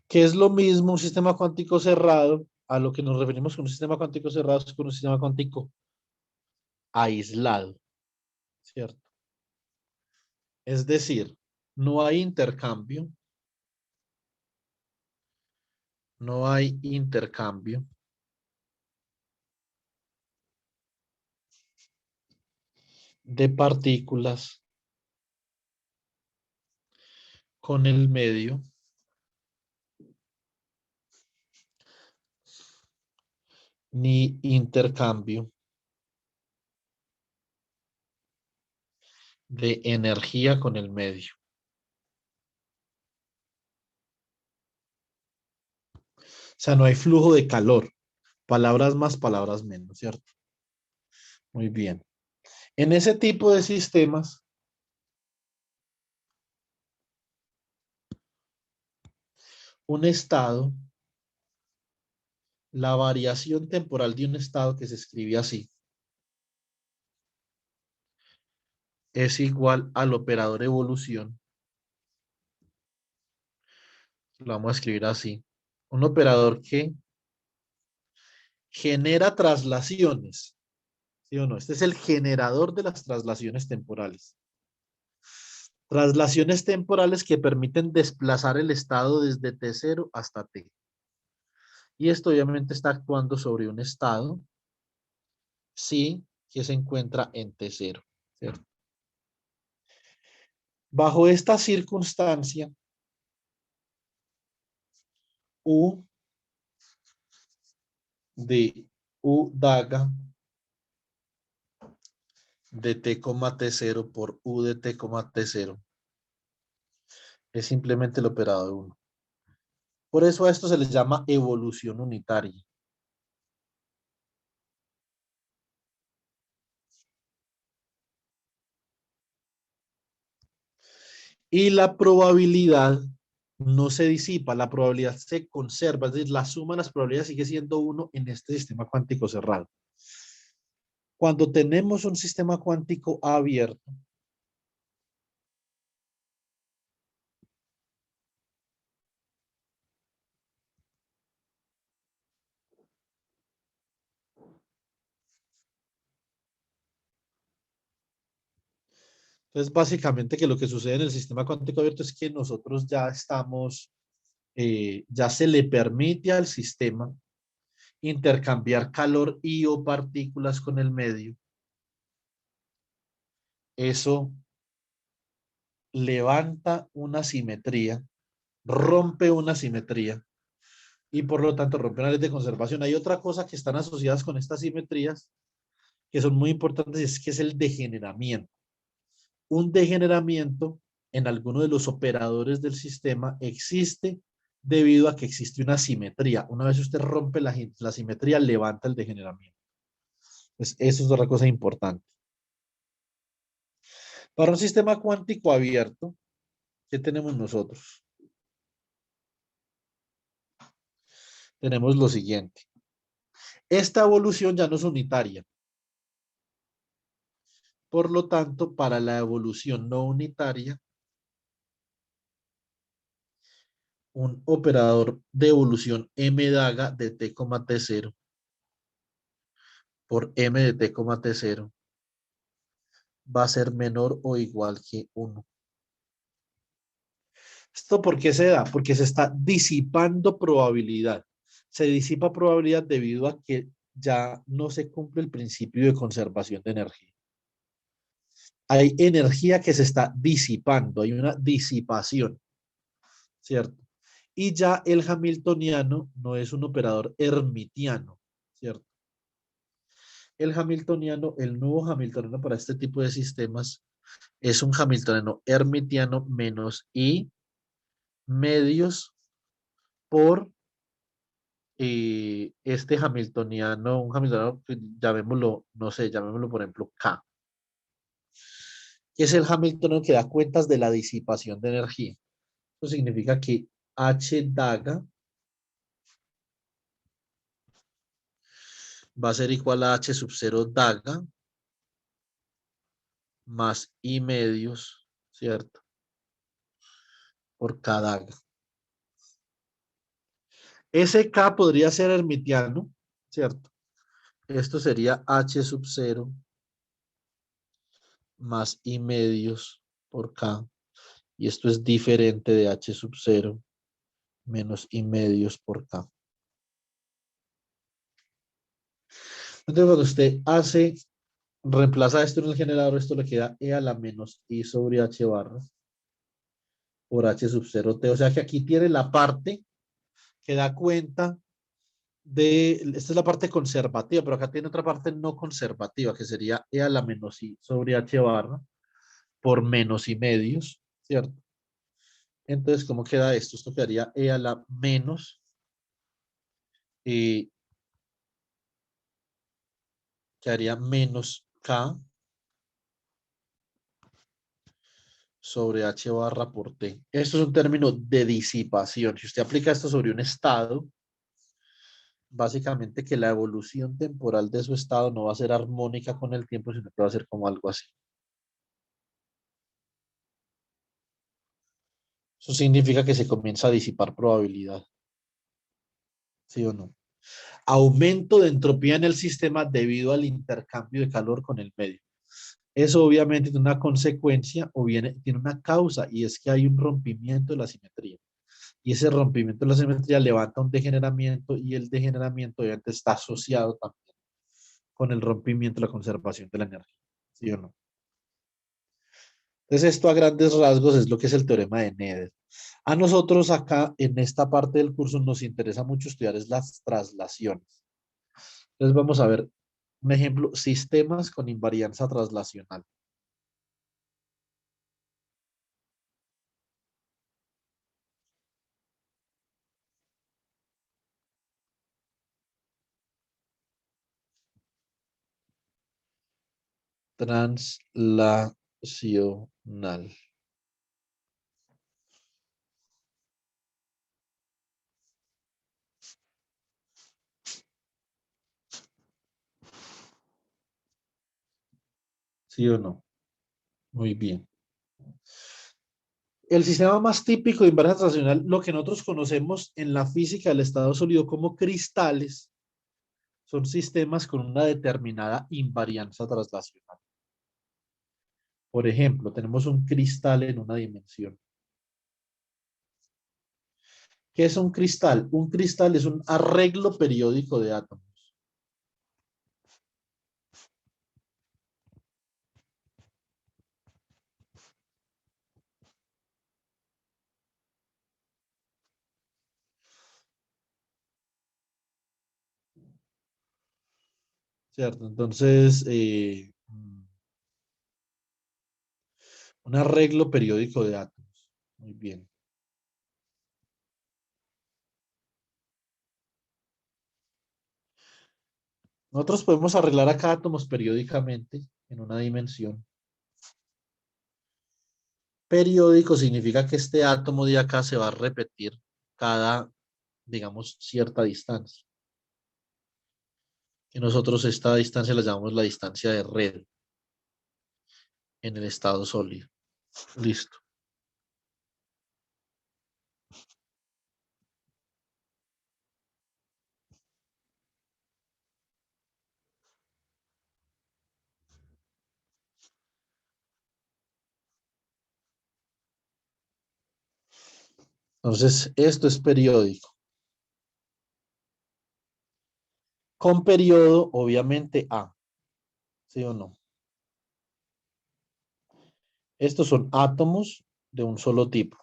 Que es lo mismo un sistema cuántico cerrado, a lo que nos referimos con un sistema cuántico cerrado es con un sistema cuántico aislado, ¿cierto? Es decir, no hay intercambio, no hay intercambio de partículas con el medio ni intercambio de energía con el medio. O sea, no hay flujo de calor. Palabras más, palabras menos, ¿cierto? Muy bien. En ese tipo de sistemas, un estado, la variación temporal de un estado que se escribe así, es igual al operador evolución. Lo vamos a escribir así. Un operador que genera traslaciones. ¿Sí o no? Este es el generador de las traslaciones temporales. Traslaciones temporales que permiten desplazar el estado desde T0 hasta T. Y esto obviamente está actuando sobre un estado, sí, que se encuentra en T0. ¿Cierto? Bajo esta circunstancia, U de U daga de T, T0 por U de T, T0 es simplemente el operador 1. Por eso a esto se les llama evolución unitaria. Y la probabilidad no se disipa, la probabilidad se conserva, es decir, la suma de las probabilidades sigue siendo 1 en este sistema cuántico cerrado. Cuando tenemos un sistema cuántico abierto, entonces básicamente que lo que sucede en el sistema cuántico abierto es que nosotros ya estamos, ya se le permite al sistema intercambiar calor y o partículas con el medio. Eso levanta una simetría, rompe una simetría y por lo tanto rompe una ley de conservación. Hay otra cosa que están asociadas con estas simetrías que son muy importantes, es que es el degeneramiento. Un degeneramiento en alguno de los operadores del sistema existe debido a que existe una simetría. Una vez usted rompe la simetría, levanta el degeneramiento. Pues eso es otra cosa importante. Para un sistema cuántico abierto, ¿qué tenemos nosotros? Tenemos lo siguiente. Esta evolución ya no es unitaria. Por lo tanto, para la evolución no unitaria, un operador de evolución m daga de t, T0 por m de t, T0 va a ser menor o igual que 1. ¿Esto por qué se da? Porque se está disipando probabilidad. Se disipa probabilidad debido a que ya no se cumple el principio de conservación de energía. Hay energía que se está disipando, hay una disipación, ¿cierto? Y ya el hamiltoniano no es un operador hermitiano, ¿cierto? El hamiltoniano, el nuevo hamiltoniano para este tipo de sistemas es un hamiltoniano hermitiano menos I medios por este hamiltoniano, un hamiltoniano, que llamémoslo, no sé, llamémoslo por ejemplo K, que es el hamiltoniano que da cuentas de la disipación de energía. Eso significa que H daga va a ser igual a H sub 0 daga más I medios, ¿cierto? Por K daga. Ese K podría ser hermitiano, ¿cierto? Esto sería H sub 0 más I medios por K. Y esto es diferente de H sub 0 menos I medios por K. Entonces, cuando usted reemplaza esto en el generador, esto le queda E a la menos I sobre H barra por H sub 0 T. O sea que aquí tiene la parte que da cuenta esta es la parte conservativa, pero acá tiene otra parte no conservativa, que sería E a la menos I sobre H barra por menos I medios, ¿cierto? Entonces, ¿cómo queda esto? Esto quedaría E a la menos eh, quedaría menos K sobre H barra por T. Esto es un término de disipación. Si usted aplica esto sobre un estado, básicamente que la evolución temporal de su estado no va a ser armónica con el tiempo, sino que va a ser como algo así. Eso significa que se comienza a disipar probabilidad. ¿Sí o no? Aumento de entropía en el sistema debido al intercambio de calor con el medio. Eso obviamente tiene una consecuencia o tiene una causa, y es que hay un rompimiento de la simetría. Y ese rompimiento de la simetría levanta un degeneramiento, y el degeneramiento obviamente está asociado también con el rompimiento y la conservación de la energía. ¿Sí o no? Entonces esto a grandes rasgos es lo que es el teorema de Nether. A nosotros acá en esta parte del curso nos interesa mucho estudiar es las traslaciones. Entonces vamos a ver un ejemplo, sistemas con invarianza traslacional. Translacional. ¿Sí o no? Muy bien. El sistema más típico de invarianza traslacional, lo que nosotros conocemos en la física del estado sólido como cristales, son sistemas con una determinada invarianza traslacional. Por ejemplo, tenemos un cristal en una dimensión. ¿Qué es un cristal? Un cristal es un arreglo periódico de átomos. ¿Cierto? Entonces, un arreglo periódico de átomos. Muy bien. Nosotros podemos arreglar acá átomos periódicamente en una dimensión. Periódico significa que este átomo de acá se va a repetir cada, digamos, cierta distancia. Que nosotros esta distancia la llamamos la distancia de red en el estado sólido. Listo. Entonces, esto es periódico. Con periodo, obviamente, A. ¿Sí o no? Estos son átomos de un solo tipo.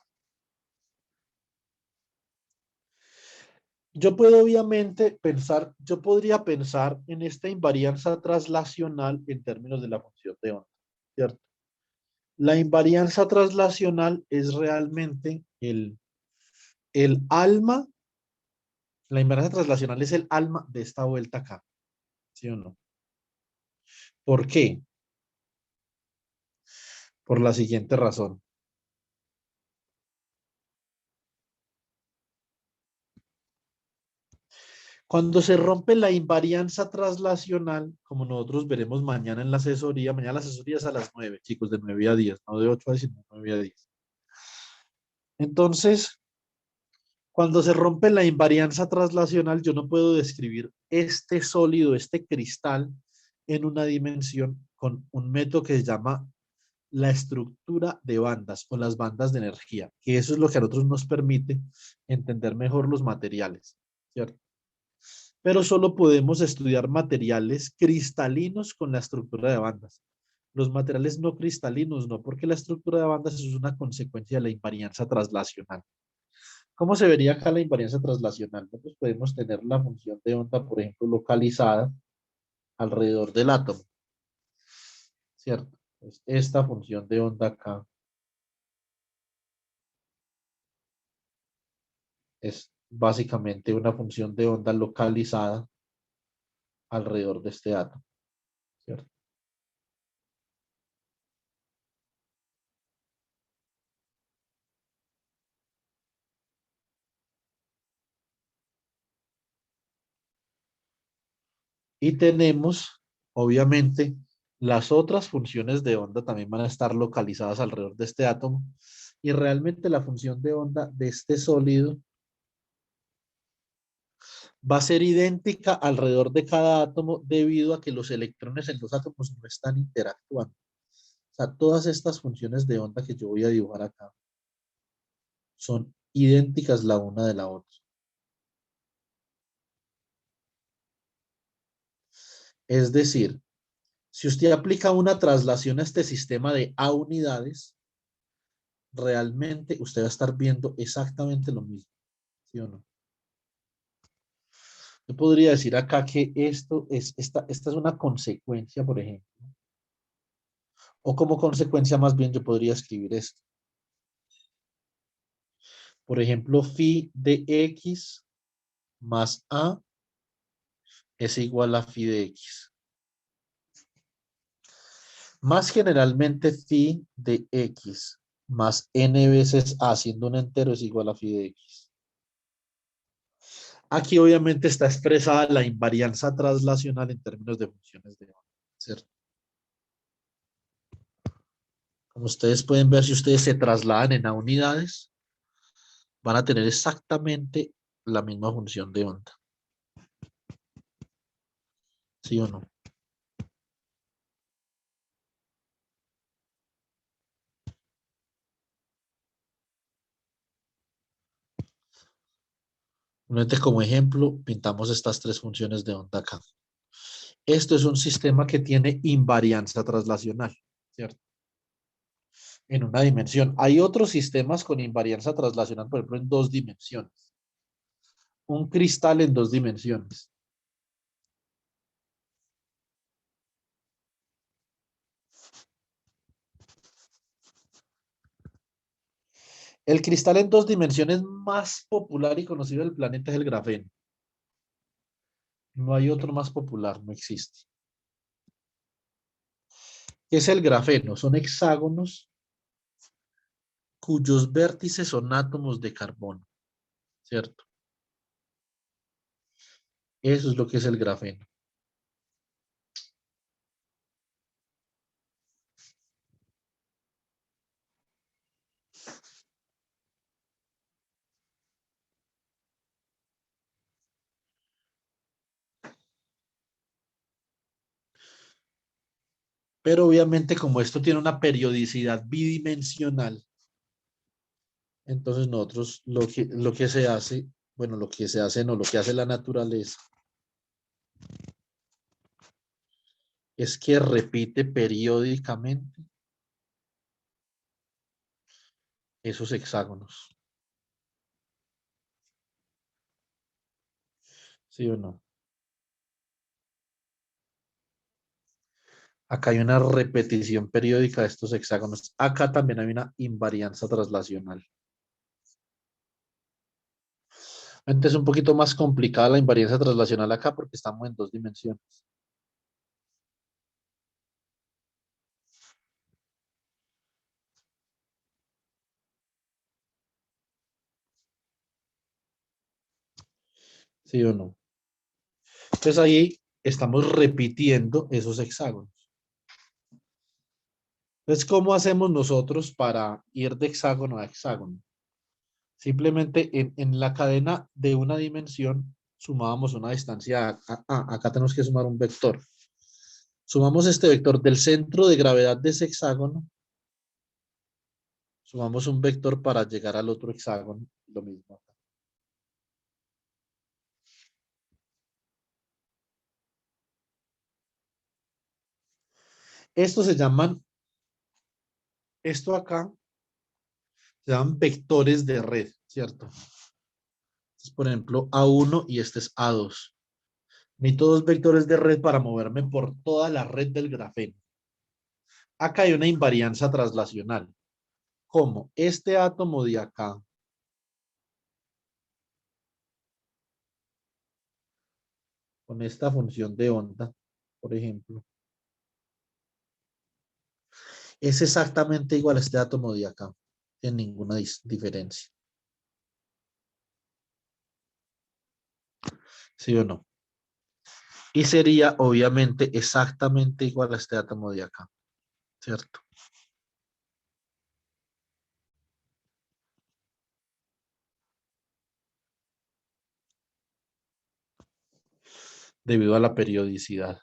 Yo puedo obviamente pensar, yo podría pensar en esta invarianza traslacional en términos de la función de onda, ¿cierto? La invarianza traslacional es realmente el alma, la invarianza traslacional es el alma de esta vuelta acá, ¿sí o no? ¿Por qué? Por la siguiente razón. Cuando se rompe la invarianza traslacional, como nosotros veremos mañana en la asesoría, mañana la asesoría es a las 9, chicos, de 9 a 10, no de 8 a 10, sino de 9 a 10. Entonces, cuando se rompe la invarianza traslacional, yo no puedo describir este sólido, este cristal, en una dimensión con un método que se llama la estructura de bandas o las bandas de energía, que eso es lo que a nosotros nos permite entender mejor los materiales, ¿cierto? Pero solo podemos estudiar materiales cristalinos con la estructura de bandas. Los materiales no cristalinos no, porque la estructura de bandas es una consecuencia de la invarianza traslacional. ¿Cómo se vería acá la invarianza traslacional? Nosotros podemos tener la función de onda, por ejemplo, localizada alrededor del átomo, ¿cierto? Pues esta función de onda acá es básicamente una función de onda localizada alrededor de este átomo, ¿cierto? Y tenemos, obviamente, las otras funciones de onda también van a estar localizadas alrededor de este átomo. Y realmente la función de onda de este sólido va a ser idéntica alrededor de cada átomo debido a que los electrones en los átomos no están interactuando. O sea, todas estas funciones de onda que yo voy a dibujar acá son idénticas la una de la otra. Es decir, si usted aplica una traslación a este sistema de A unidades, realmente usted va a estar viendo exactamente lo mismo, ¿sí o no? Yo podría decir acá que esta es una consecuencia, por ejemplo, o como consecuencia más bien yo podría escribir esto. Por ejemplo, phi de x más a es igual a phi de x. Más generalmente phi de x más n veces a siendo un entero es igual a phi de x. Aquí obviamente está expresada la invarianza traslacional en términos de funciones de onda, ¿cierto? Como ustedes pueden ver, si ustedes se trasladan en a unidades, van a tener exactamente la misma función de onda. ¿Sí o no? Nuevamente, como ejemplo, pintamos estas tres funciones de onda acá. Esto es un sistema que tiene invarianza traslacional, ¿cierto? En una dimensión. Hay otros sistemas con invarianza traslacional, por ejemplo, en dos dimensiones. Un cristal en dos dimensiones. El cristal en dos dimensiones más popular y conocido del planeta es el grafeno. No hay otro más popular, no existe. ¿Qué es el grafeno? Son hexágonos cuyos vértices son átomos de carbono, ¿cierto? Eso es lo que es el grafeno. Pero obviamente como esto tiene una periodicidad bidimensional, entonces nosotros lo que se hace, bueno, lo que se hace, no, lo que hace la naturaleza es que repite periódicamente esos hexágonos. ¿Sí o no? Acá hay una repetición periódica de estos hexágonos. Acá también hay una invarianza traslacional. Entonces es un poquito más complicada la invarianza traslacional acá porque estamos en 2 dimensiones. ¿Sí o no? Entonces ahí estamos repitiendo esos hexágonos. Entonces, ¿cómo hacemos nosotros para ir de hexágono a hexágono? Simplemente en la cadena de una dimensión sumábamos una distancia. Acá tenemos que sumar un vector. Sumamos este vector del centro de gravedad de ese hexágono. Sumamos un vector para llegar al otro hexágono. Lo mismo. Estos se llaman, esto acá, se llaman vectores de red, ¿cierto? Entonces, por ejemplo, A1 y este es A2. Necesito 2 vectores de red para moverme por toda la red del grafeno. Acá hay una invarianza traslacional. ¿Cómo? Este átomo de acá con esta función de onda, por ejemplo, es exactamente igual a este átomo de acá, en ninguna diferencia. ¿Sí o no? Y sería obviamente exactamente igual a este átomo de acá, ¿cierto? Debido a la periodicidad.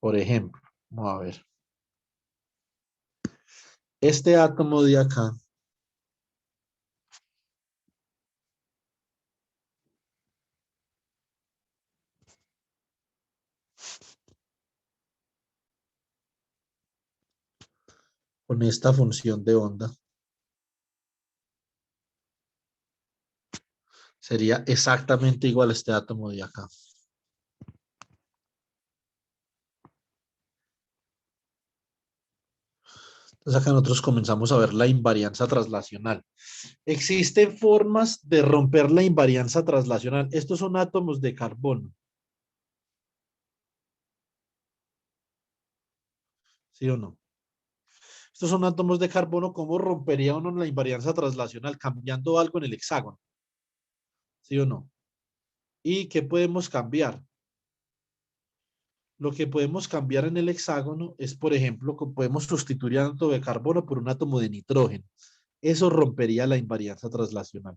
Por ejemplo, vamos a ver. Este átomo de acá con esta función de onda sería exactamente igual a este átomo de acá. Entonces acá nosotros comenzamos a ver la invarianza traslacional. Existen formas de romper la invarianza traslacional. Estos son átomos de carbono. ¿Sí o no? Estos son átomos de carbono. ¿Cómo rompería uno la invarianza traslacional? Cambiando algo en el hexágono. ¿Sí o no? ¿Y qué podemos cambiar? Lo que podemos cambiar en el hexágono es, por ejemplo, podemos sustituir un átomo de carbono por un átomo de nitrógeno. Eso rompería la invarianza traslacional.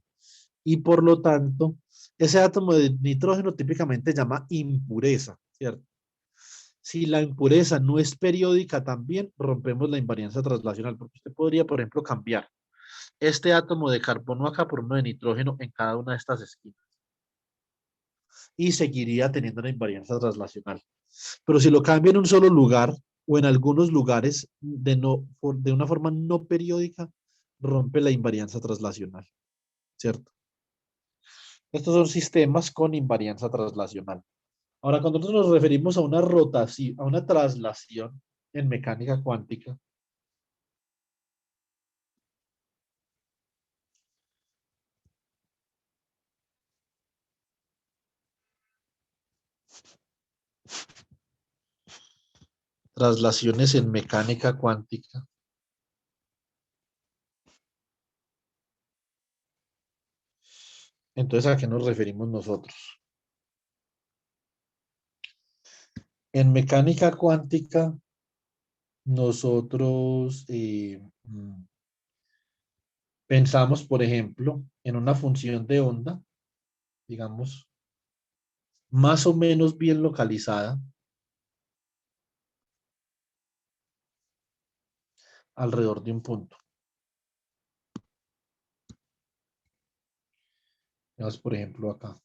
Y por lo tanto, ese átomo de nitrógeno típicamente se llama impureza, ¿cierto? Si la impureza no es periódica también, rompemos la invarianza traslacional, porque usted podría, por ejemplo, cambiar este átomo de carbono acá por uno de nitrógeno en cada una de estas esquinas y seguiría teniendo una invarianza traslacional. Pero si lo cambia en un solo lugar o en algunos lugares de una forma no periódica, rompe la invarianza traslacional, ¿cierto? Estos son sistemas con invarianza traslacional. Ahora, cuando nosotros nos referimos a una rotación, a una traslación en mecánica cuántica, traslaciones en mecánica cuántica, entonces ¿a qué nos referimos nosotros? En mecánica cuántica, nosotros pensamos, por ejemplo, en una función de onda, digamos, más o menos bien localizada alrededor de un punto. Veamos, por ejemplo, acá.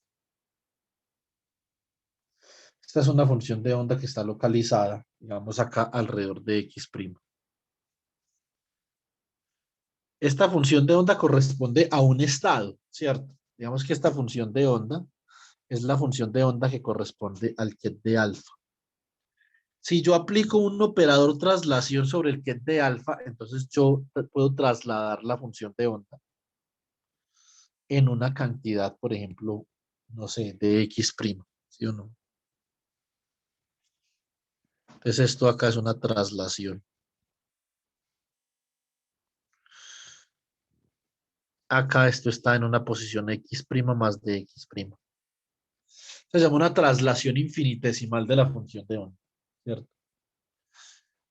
Esta es una función de onda que está localizada, digamos, acá alrededor de X'. Esta función de onda corresponde a un estado, ¿cierto? Digamos que esta función de onda es la función de onda que corresponde al ket de alfa. Si yo aplico un operador traslación sobre el ket de alfa, entonces yo puedo trasladar la función de onda en una cantidad, por ejemplo, no sé, de X', ¿sí o no? Entonces esto acá es una traslación. Acá esto está en una posición X' más de X'. Se llama una traslación infinitesimal de la función de onda, ¿cierto?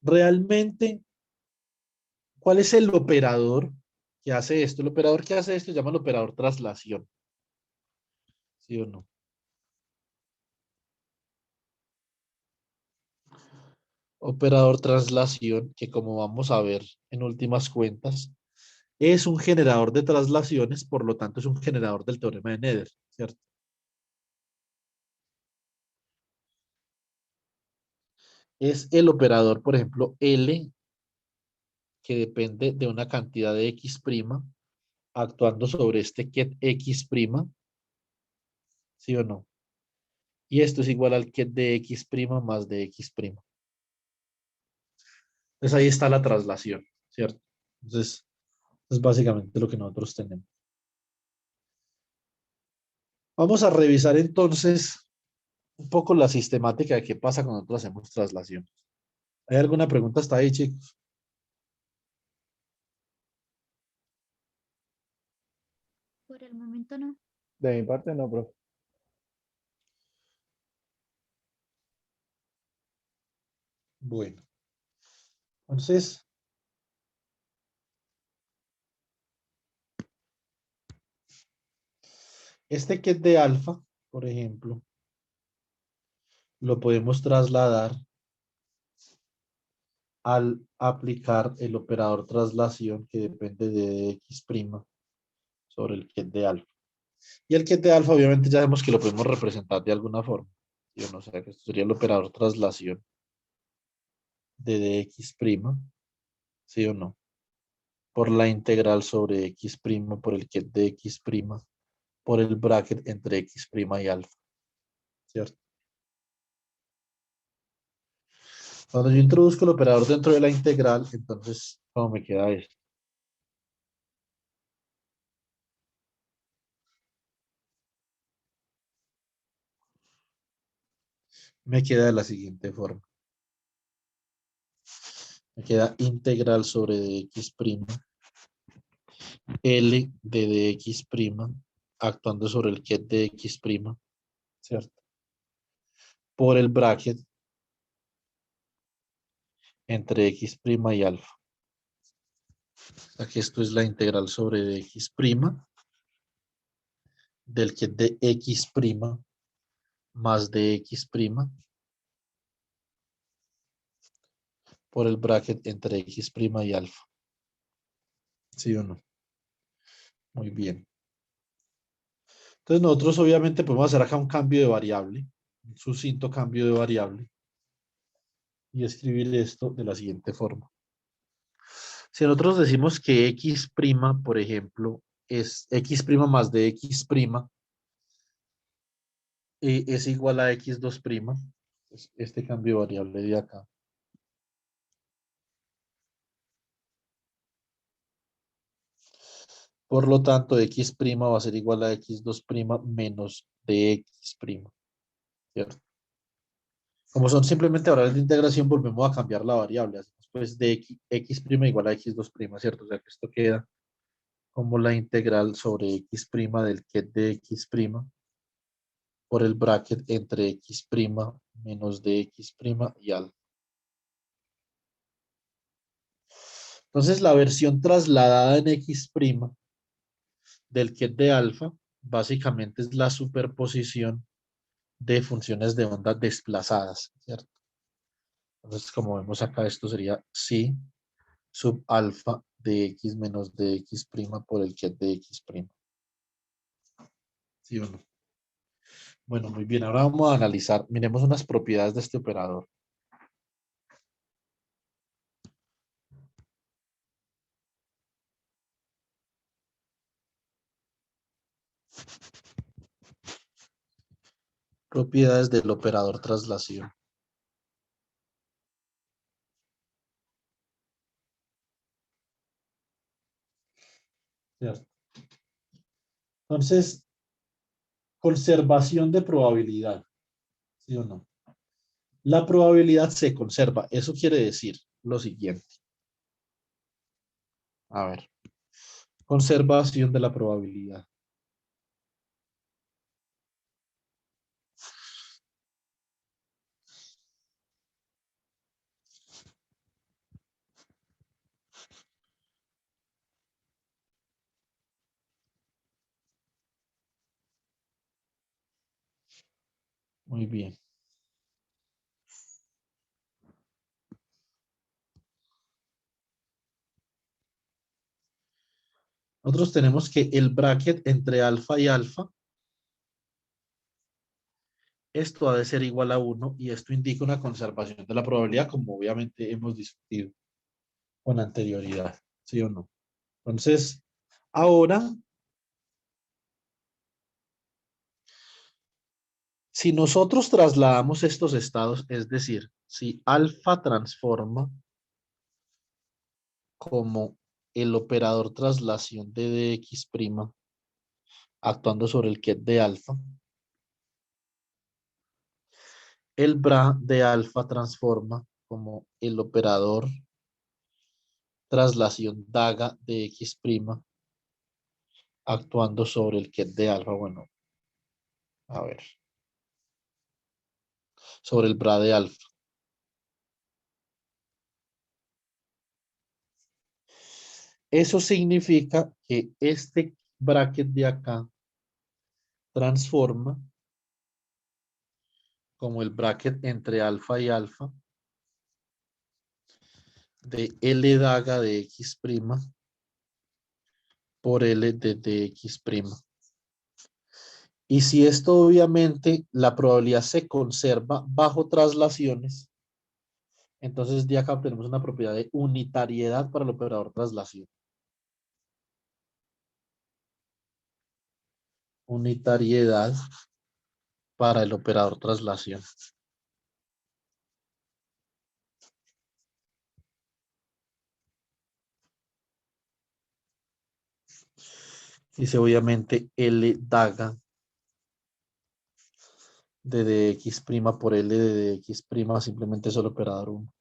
Realmente, ¿cuál es el operador que hace esto? El operador que hace esto se llama el operador traslación, ¿sí o no? Operador traslación, que como vamos a ver en últimas cuentas, es un generador de traslaciones, por lo tanto es un generador del teorema de Nether, ¿cierto? Es el operador, por ejemplo, L, que depende de una cantidad de X', actuando sobre este ket X', ¿sí o no? Y esto es igual al ket de X' más de X'. Entonces ahí está la traslación, ¿cierto? Entonces, es básicamente lo que nosotros tenemos. Vamos a revisar entonces un poco la sistemática de qué pasa cuando nosotros hacemos traslaciones. ¿Hay alguna pregunta hasta ahí, chicos? Por el momento no. De mi parte no, profe. Bueno, entonces, este ket de alfa, por ejemplo, lo podemos trasladar al aplicar el operador traslación que depende de X' sobre el ket de alfa. Y el ket de alfa, obviamente, ya sabemos que lo podemos representar de alguna forma. Yo no sé, que esto sería el operador traslación de dx', ¿sí o no? Por la integral sobre X' por el ket de X', por el bracket entre X' y alfa, ¿cierto? Cuando yo introduzco el operador dentro de la integral, entonces, ¿cómo me queda esto? Me queda de la siguiente forma. Me queda integral sobre dx', L de dx', actuando sobre el ket de X', ¿cierto? Por el bracket entre X' y alfa. Aquí esto es la integral sobre dx' del ket de X' más de X' por el bracket entre X' y alfa. ¿Sí o no? Muy bien. Entonces nosotros obviamente podemos hacer acá un cambio de variable, un sucinto cambio de variable y escribir esto de la siguiente forma. Si nosotros decimos que X', por ejemplo, es X' más de X', es igual a X2', pues este cambio de variable de acá. Por lo tanto, X' va a ser igual a X2' menos de X', ¿cierto? Como son simplemente variables de integración, volvemos a cambiar la variable. Hacemos pues de X' igual a X2', ¿cierto? O sea que esto queda como la integral sobre X' del ket de X' por el bracket entre X' menos de X' y alfa. Entonces, la versión trasladada en X' del ket de alfa básicamente es la superposición de funciones de onda desplazadas, ¿cierto? Entonces, como vemos acá, esto sería psi sub alfa de x menos de x' por el ket de x'. ¿Sí o no? Bueno, muy bien. Ahora vamos a analizar. Miremos unas propiedades de este operador. Propiedades del operador traslación. ¿Cierto? Entonces, conservación de probabilidad, ¿sí o no? La probabilidad se conserva. Eso quiere decir lo siguiente. A ver, conservación de la probabilidad. Muy bien. Nosotros tenemos que el bracket entre alfa y alfa, esto ha de ser igual a 1 y esto indica una conservación de la probabilidad, como obviamente hemos discutido con anterioridad, ¿sí o no? Entonces, ahora, si nosotros trasladamos estos estados, es decir, si alfa transforma como el operador traslación de dx' actuando sobre el ket de alfa, el bra de alfa transforma como el operador traslación daga de x' actuando sobre el ket de alfa. Bueno, a ver, sobre el bra de alfa. Eso significa que este bracket de acá transforma como el bracket entre alfa y alfa de L daga de x' por L de dx'. Y si esto obviamente la probabilidad se conserva bajo traslaciones, entonces de acá obtenemos una propiedad de unitariedad para el operador traslación. Unitariedad para el operador traslación. Dice obviamente L daga de dx' por L de dx', simplemente es el operador 1.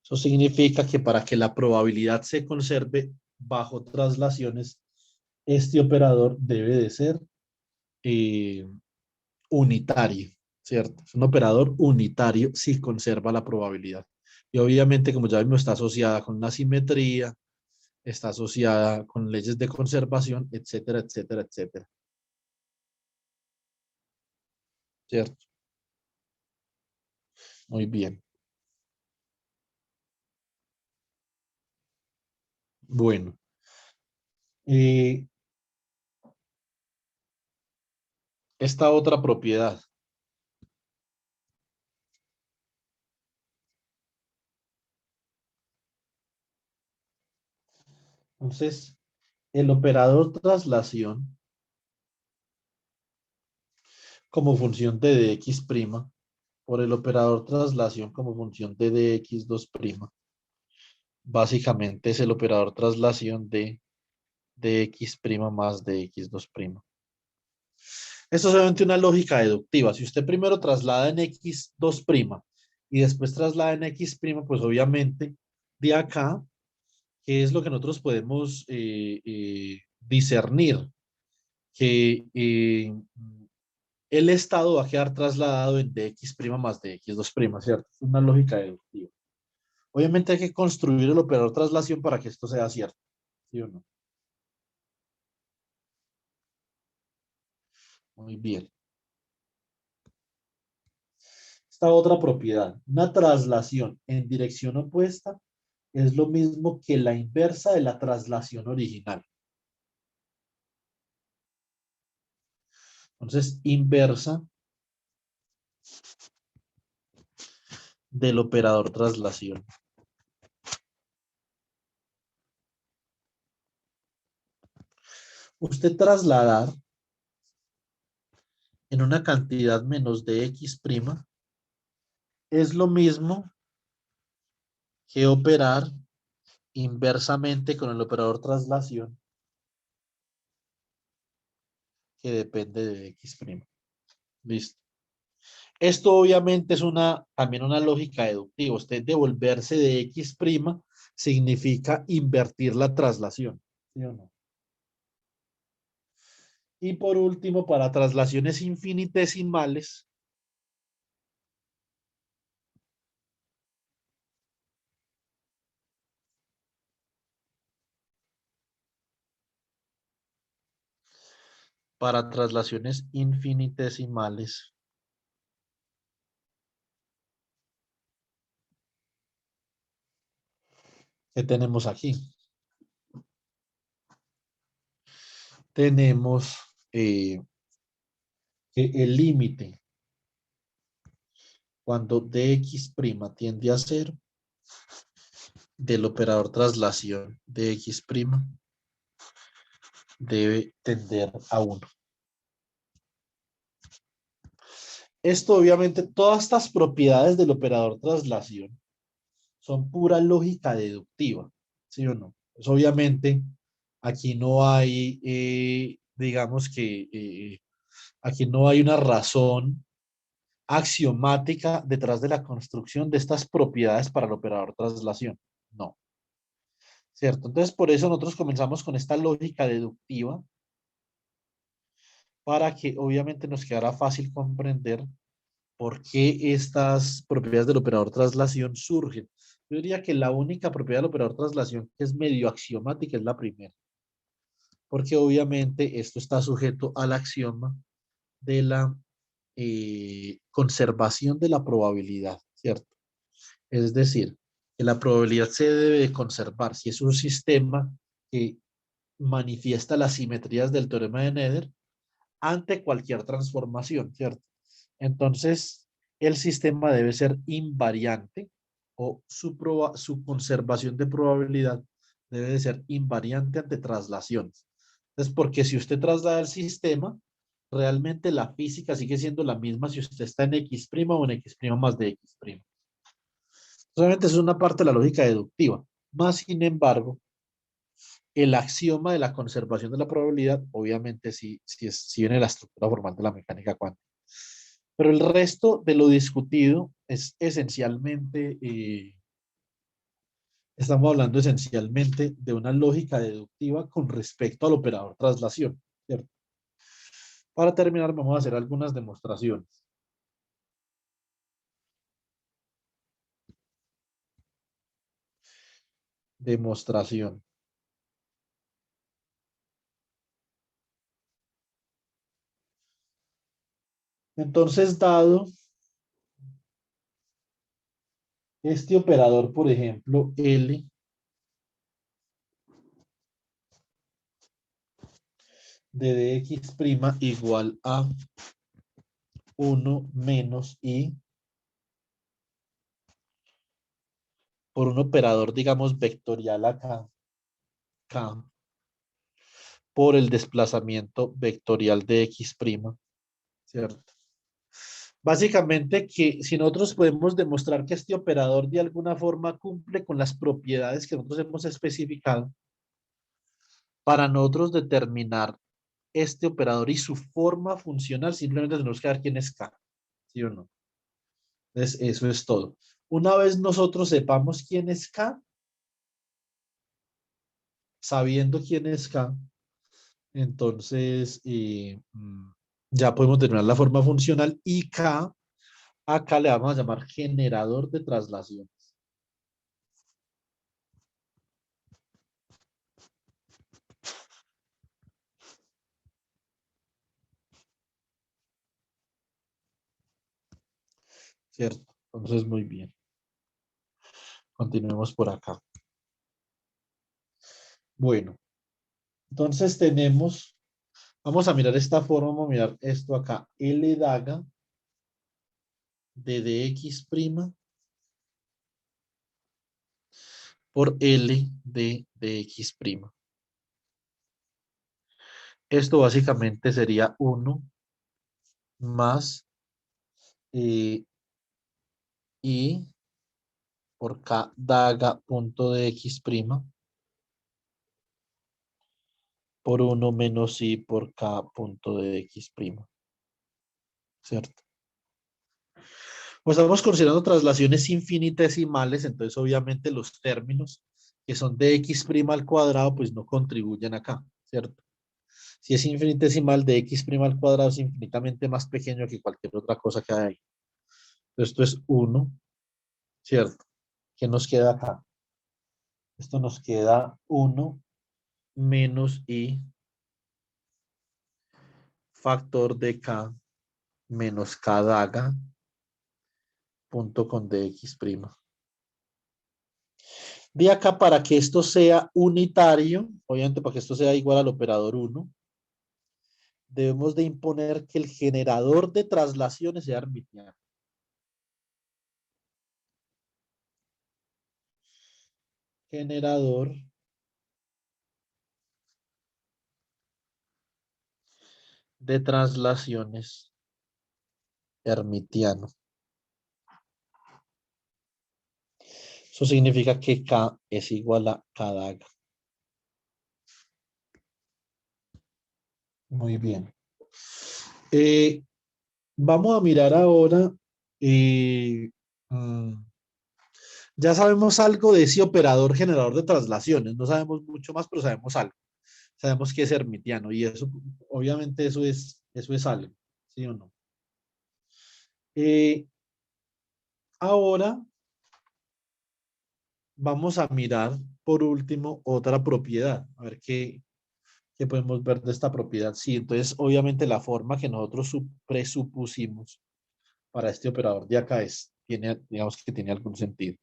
Eso significa que para que la probabilidad se conserve bajo traslaciones, este operador debe de ser eh, unitario, ¿cierto? Es un operador unitario si conserva la probabilidad. Y obviamente, como ya vimos, está asociada con la simetría, está asociada con leyes de conservación, etcétera, etcétera, etcétera. ¿Cierto? Muy bien. Bueno. Esta otra propiedad. Entonces, el operador traslación como función de dx' por el operador traslación como función de dx2'. Básicamente es el operador traslación de dx' más dx2'. Esto es obviamente una lógica deductiva. Si usted primero traslada en x2' y después traslada en x', pues obviamente de acá, ¿qué es lo que nosotros podemos discernir? Que el estado va a quedar trasladado en dx' más dx2', ¿cierto? Es una lógica deductiva. Obviamente hay que construir el operador traslación para que esto sea cierto, ¿sí o no? Muy bien. Esta otra propiedad, una traslación en dirección opuesta es lo mismo que la inversa de la traslación original. Entonces, inversa del operador traslación. Usted trasladar en una cantidad menos de X' es lo mismo que operar inversamente con el operador traslación que depende de X'. ¿Listo? Esto obviamente es también una lógica deductiva. Usted devolverse de X' significa invertir la traslación. ¿Sí o no? Y por último, para traslaciones infinitesimales, ¿qué tenemos aquí? Tenemos que el límite cuando dx' tiende a 0 del operador traslación de X' debe tender a 1. Esto obviamente, todas estas propiedades del operador traslación son pura lógica deductiva, ¿sí o no? Pues obviamente aquí no hay, digamos que, aquí no hay una razón axiomática detrás de la construcción de estas propiedades para el operador traslación. No. ¿Cierto? Entonces, por eso nosotros comenzamos con esta lógica deductiva para que obviamente nos quedara fácil comprender por qué estas propiedades del operador traslación surgen. Yo diría que la única propiedad del operador traslación que es medio axiomática es la primera, porque obviamente esto está sujeto al axioma de la conservación de la probabilidad, ¿cierto? Es decir, que la probabilidad se debe de conservar si es un sistema que manifiesta las simetrías del teorema de Nether ante cualquier transformación, ¿cierto? Entonces, el sistema debe ser invariante o su conservación de probabilidad debe de ser invariante ante traslaciones. Entonces, porque si usted traslada el sistema, realmente la física sigue siendo la misma si usted está en X' o en X' más de X'. Solamente es una parte de la lógica deductiva. Más sin embargo, el axioma de la conservación de la probabilidad, obviamente sí viene de la estructura formal de la mecánica cuántica. Pero el resto de lo discutido es esencialmente, estamos hablando esencialmente de una lógica deductiva con respecto al operador traslación, ¿cierto? Para terminar, vamos a hacer algunas demostraciones. Demostración. Entonces, dado este operador, por ejemplo, L de dx' igual a 1 menos i por un operador, digamos, vectorial acá, K, por el desplazamiento vectorial de x', ¿cierto? Básicamente que si nosotros podemos demostrar que este operador de alguna forma cumple con las propiedades que nosotros hemos especificado, para nosotros determinar este operador y su forma funcional, simplemente tenemos que ver quién es K, ¿sí o no? Entonces, eso es todo. Una vez nosotros sepamos quién es K, sabiendo quién es K, entonces ya podemos determinar la forma funcional y K, acá le vamos a llamar generador de traslaciones. ¿Cierto? Entonces, muy bien. Continuemos por acá. Bueno, entonces tenemos, vamos a mirar esta forma, vamos a mirar esto acá. L daga de dx' por L de dx'. Esto básicamente sería 1 más I por K daga punto de X prima por 1 menos I por K punto de X prima. ¿Cierto? Pues estamos considerando traslaciones infinitesimales, entonces obviamente los términos que son de X prima al cuadrado pues no contribuyen acá, ¿cierto? Si es infinitesimal, de X prima al cuadrado es infinitamente más pequeño que cualquier otra cosa que hay ahí. Entonces, esto es 1, ¿cierto? ¿Qué nos queda acá? Esto nos queda 1 menos I factor de K menos K daga punto con dx prima. De acá para que esto sea unitario, obviamente para que esto sea igual al operador 1, debemos de imponer que el generador de traslaciones sea hermitiano. Generador de traslaciones hermitiano. Eso significa que K es igual a K daga. Muy bien. Vamos a mirar ahora. Ya sabemos algo de ese operador generador de traslaciones. No sabemos mucho más, pero sabemos algo. Sabemos que es hermitiano y eso, obviamente, eso es algo, ¿sí o no? Ahora vamos a mirar por último otra propiedad. A ver qué podemos ver de esta propiedad. Sí, entonces obviamente la forma que nosotros presupusimos para este operador de acá tiene, digamos que tiene algún sentido.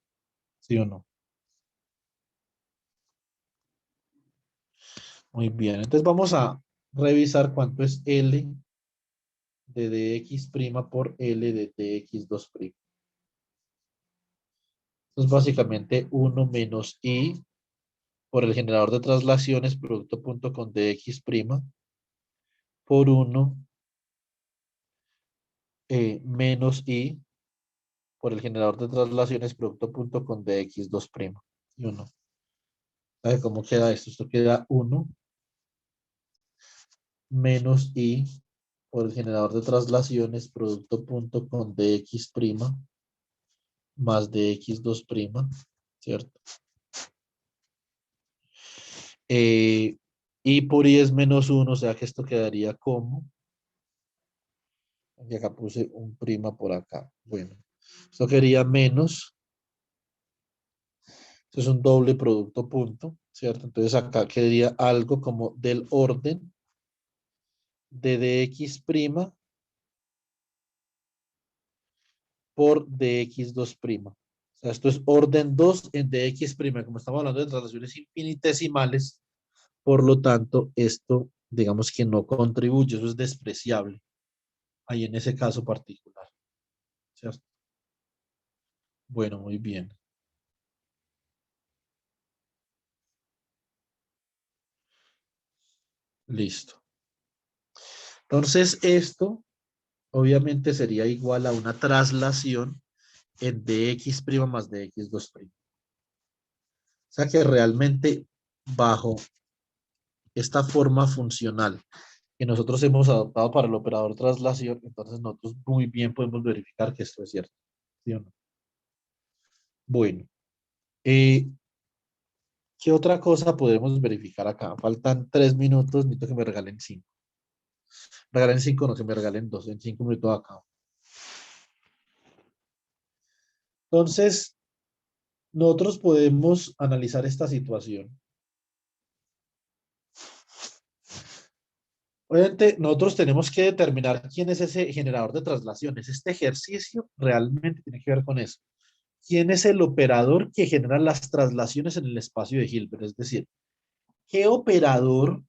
¿Sí o no? Muy bien. Entonces vamos a revisar cuánto es L de dx' por L de dx2'. Entonces básicamente 1 menos I por el generador de traslaciones producto punto con dx' por 1 menos I por el generador de traslaciones producto punto con dx2'. Y 1. ¿Sabe cómo queda esto? Esto queda 1 menos I por el generador de traslaciones producto punto con dx' más dx2', ¿cierto? I por I es menos 1, o sea que esto quedaría como, y acá puse un prima por acá. Bueno, esto quedaría menos, esto es un doble producto punto, ¿cierto? Entonces acá quedaría algo como del orden de dx' por dx2'. O sea, esto es orden 2 en dx', como estamos hablando de traslaciones infinitesimales, por lo tanto, esto, digamos que no contribuye, eso es despreciable, ahí en ese caso particular, ¿cierto? Bueno, muy bien. Listo. Entonces, esto obviamente sería igual a una traslación en dx' más dx2'. O sea que realmente bajo esta forma funcional que nosotros hemos adoptado para el operador traslación, entonces nosotros muy bien podemos verificar que esto es cierto. ¿Sí o no? Bueno, ¿qué otra cosa podemos verificar acá? Faltan 3 minutos, necesito que me regalen 5. Regalen 5, no, que me regalen 2, en 5 minutos acá. Entonces, nosotros podemos analizar esta situación. Obviamente, nosotros tenemos que determinar quién es ese generador de traslaciones. Este ejercicio realmente tiene que ver con eso. ¿Quién es el operador que genera las traslaciones en el espacio de Hilbert? Es decir, ¿qué operador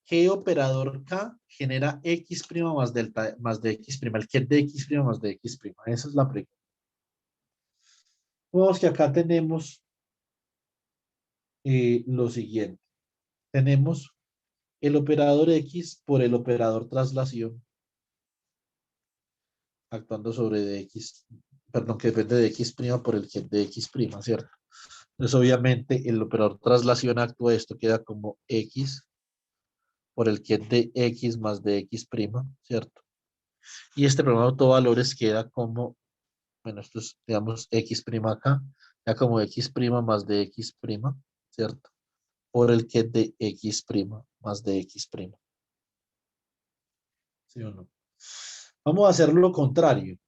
K genera X' más delta más de X'? El que es de X' más de X'. Esa es la pregunta. Vemos que acá tenemos lo siguiente. Tenemos el operador X por el operador traslación, actuando sobre dx, perdón, que depende de x' por el que de x', ¿cierto? Entonces, obviamente, el operador traslación actúa, esto queda como x por el que de x más de x', ¿cierto? Y este problema de autovalores queda como, bueno, esto es, digamos, x' acá, ya como x' más de x', ¿cierto? Por el que de x' más de x'. ¿Sí o no? Vamos a hacer lo contrario.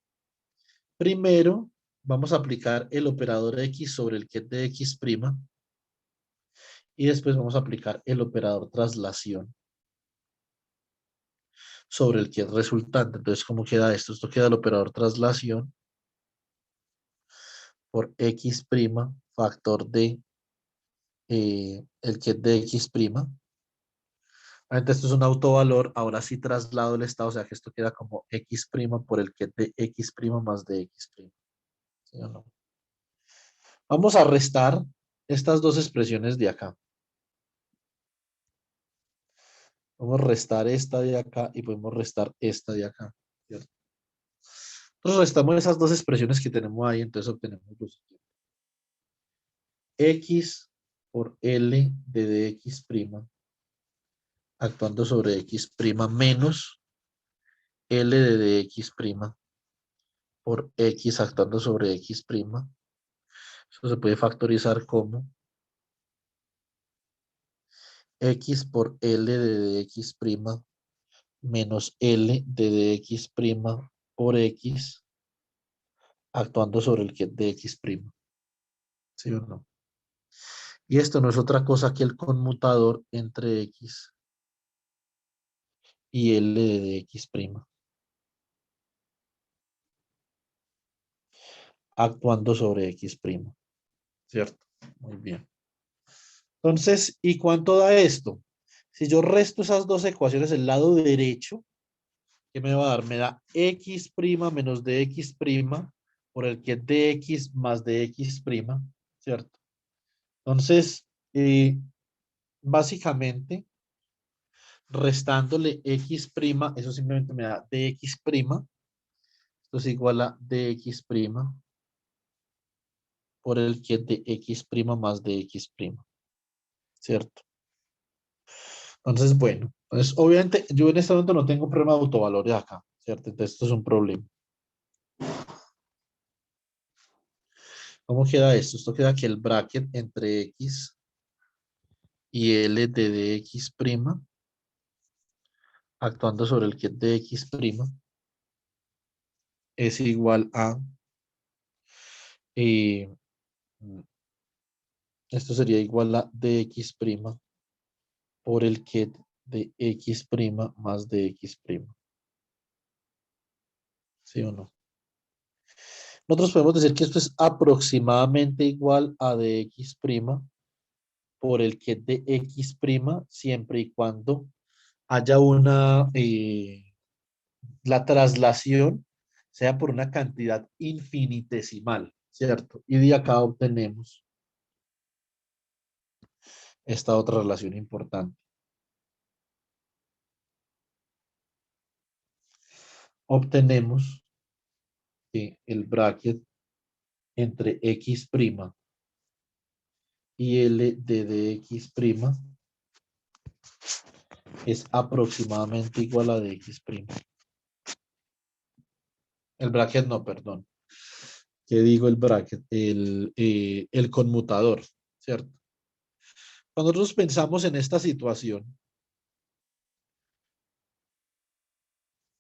Primero, vamos a aplicar el operador x sobre el que de x', y después vamos a aplicar el operador traslación sobre el que es resultante. Entonces, ¿cómo queda esto? Esto queda el operador traslación por x' factor de el que es de x'. Ahorita esto es un autovalor, ahora sí traslado el estado, o sea que esto queda como x' por el que es de x' más de x'. ¿Sí o no? Vamos a restar estas dos expresiones de acá. Podemos restar esta de acá y podemos restar esta de acá, ¿cierto? Entonces restamos esas dos expresiones que tenemos ahí, entonces obtenemos lo siguiente. X por L de dx' actuando sobre x' menos L de dx' por x actuando sobre x'. Eso se puede factorizar como x por L de dx' menos L de dx' por x actuando sobre el que es dx'. ¿Sí o no? Y esto no es otra cosa que el conmutador entre x y L de dx', actuando sobre x', ¿cierto? Muy bien. Entonces, ¿y cuánto da esto? Si yo resto esas dos ecuaciones del lado derecho, ¿qué me va a dar? Me da x' menos dx' por el que es dx más dx', ¿cierto? Entonces, básicamente, restándole x', eso simplemente me da dx'. Esto es igual a dx' por el que es de x' más de x', ¿cierto? Entonces, bueno, pues obviamente yo en este momento no tengo un problema de autovalores acá, ¿cierto? Entonces esto es un problema. ¿Cómo queda esto? Esto queda que el bracket entre x y L de dx' actuando sobre el que es de x' es igual a eh, esto sería igual a dx' por el que de x' más de x'. ¿Sí o no? Nosotros podemos decir que esto es aproximadamente igual a dx' por el que de x' siempre y cuando haya la traslación sea por una cantidad infinitesimal, ¿cierto? Y de acá obtenemos esta otra relación importante. Obtenemos que el bracket entre x' y L de dx' es aproximadamente igual a dx'. El bracket no, perdón. ¿Qué digo el bracket? El conmutador, ¿cierto? Cuando nosotros pensamos en esta situación,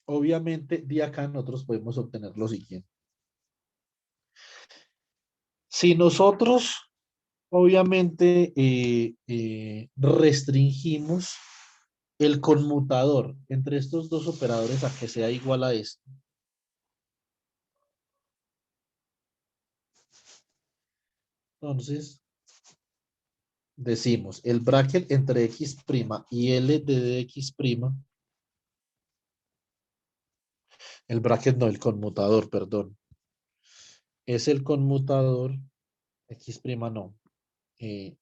obviamente de acá nosotros podemos obtener lo siguiente. Si nosotros, obviamente, restringimos el conmutador entre estos dos operadores a que sea igual a esto, entonces decimos el bracket entre x' y L de dx', el bracket no, el conmutador, perdón, es el conmutador, x' no, sí,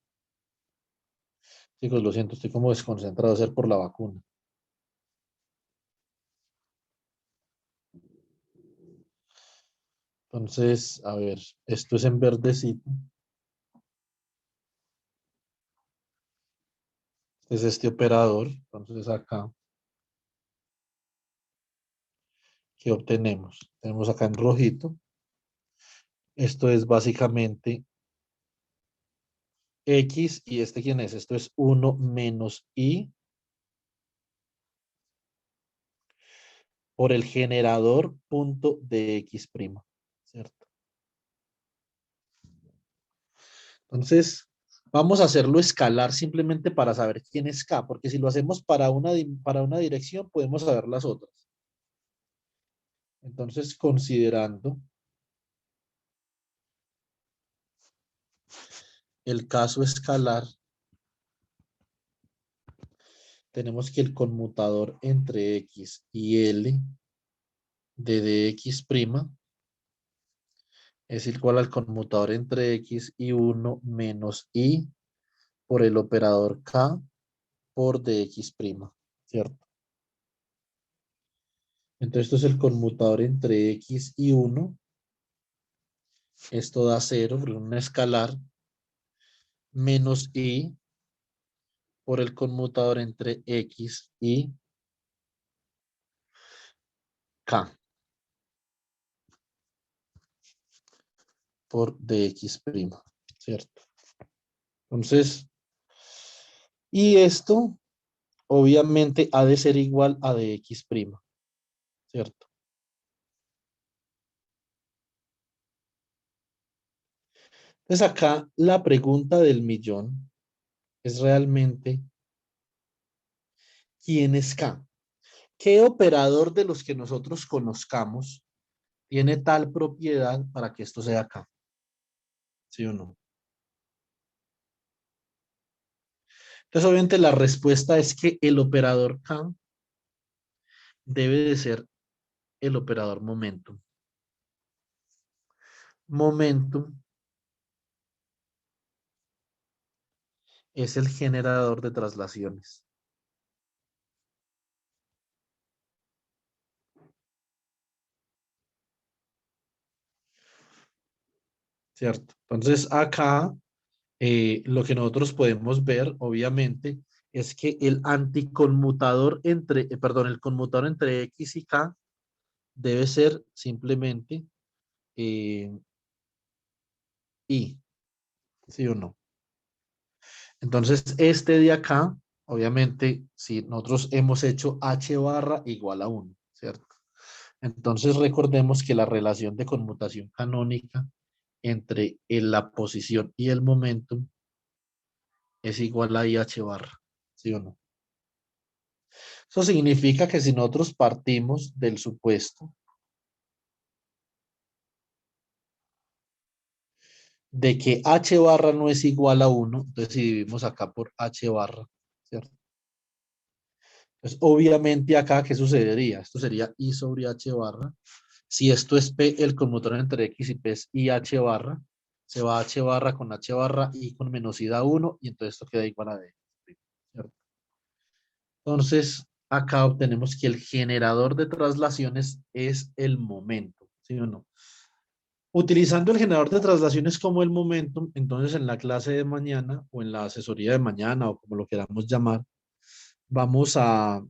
Chicos, lo siento, estoy como desconcentrado a ser por la vacuna. Entonces, a ver, esto es en verdecito. Este es este operador. Entonces acá, ¿qué obtenemos? Tenemos acá en rojito. Esto es básicamente X y este ¿quién es? Esto es 1 menos I por el generador punto de X prima, ¿cierto? Entonces, vamos a hacerlo escalar simplemente para saber quién es K, porque si lo hacemos para una dirección, podemos saber las otras. Entonces, considerando el caso escalar, tenemos que el conmutador entre X y L de dx' es igual al conmutador entre X y 1 menos I por el operador K por dx', ¿cierto? Entonces esto es el conmutador entre X y 1. Esto da 0, porque es una escalar, menos I por el conmutador entre X y K por dx', ¿cierto? Entonces, y esto obviamente ha de ser igual a dx', ¿cierto? Entonces acá la pregunta del millón es realmente, ¿quién es K? ¿Qué operador de los que nosotros conozcamos tiene tal propiedad para que esto sea K? ¿Sí o no? Entonces obviamente la respuesta es que el operador K debe de ser el operador momentum. Momentum es el generador de traslaciones. ¿Cierto? Entonces acá lo que nosotros podemos ver, obviamente, es que el anticonmutador entre, perdón, el conmutador entre X y K debe ser simplemente I, ¿sí o no? Entonces, este de acá, obviamente, si nosotros hemos hecho H barra igual a 1, ¿cierto? Entonces, recordemos que la relación de conmutación canónica entre la posición y el momentum es igual a IH barra, ¿sí o no? Eso significa que si nosotros partimos del supuesto de que H barra no es igual a 1, entonces si dividimos acá por H barra, ¿cierto? Entonces, obviamente acá, ¿qué sucedería? Esto sería I sobre H barra. Si esto es P, el conmutador entre X y P es IH barra, se va H barra con H barra y con menos I da 1, y entonces esto queda igual a D, ¿cierto? Entonces, acá obtenemos que el generador de traslaciones es el momento, ¿sí o no? Utilizando el generador de traslaciones como el momentum, entonces en la clase de mañana o en la asesoría de mañana o como lo queramos llamar, vamos a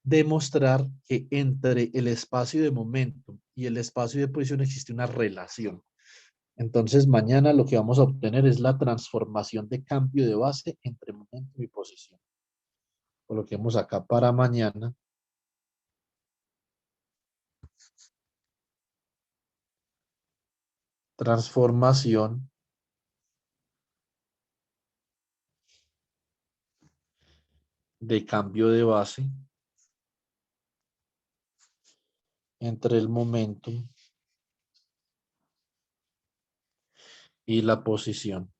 demostrar que entre el espacio de momentum y el espacio de posición existe una relación. Entonces mañana lo que vamos a obtener es la transformación de cambio de base entre momentum y posición. Coloquemos acá para mañana. Transformación de cambio de base entre el momentum y la posición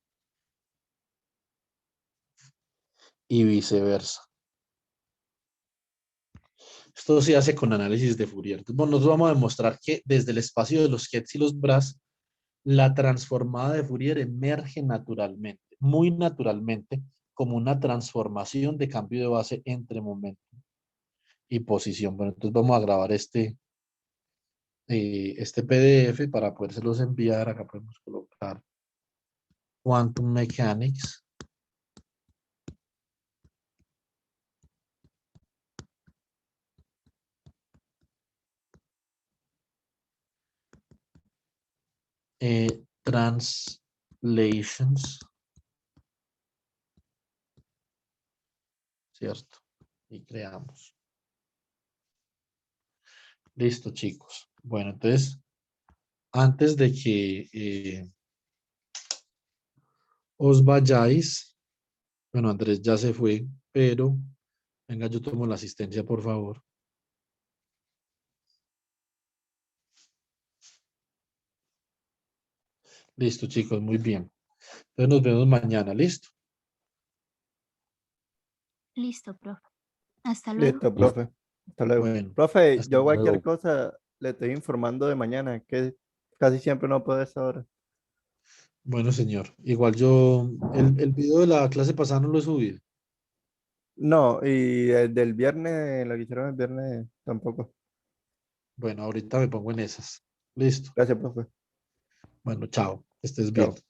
y viceversa. Esto se hace con análisis de Fourier. Entonces, bueno, nosotros vamos a demostrar que desde el espacio de los Hertz y los Bras, la transformada de Fourier emerge naturalmente, muy naturalmente, como una transformación de cambio de base entre momento y posición. Bueno, entonces vamos a grabar este PDF para podérselos enviar. Acá podemos colocar Quantum Mechanics. Translations, ¿cierto? Y creamos. Listo, chicos. Bueno, entonces, antes de que os vayáis, bueno, Andrés ya se fue, pero venga, yo tomo la asistencia, por favor. Listo, chicos, muy bien. Entonces nos vemos mañana, ¿listo? Listo, profe. Hasta luego. Listo, profe. Hasta luego. Bueno, Profe, hasta yo cualquier luego. cosa le estoy informando de mañana, que casi siempre no puedo a esa hora. Bueno, señor. Igual yo, el video de la clase pasada no lo he subido. No, y el del viernes, lo que hicieron el viernes, tampoco. Bueno, ahorita me pongo en esas. Listo. Gracias, profe. Bueno, chao. Que estés bien. Chao.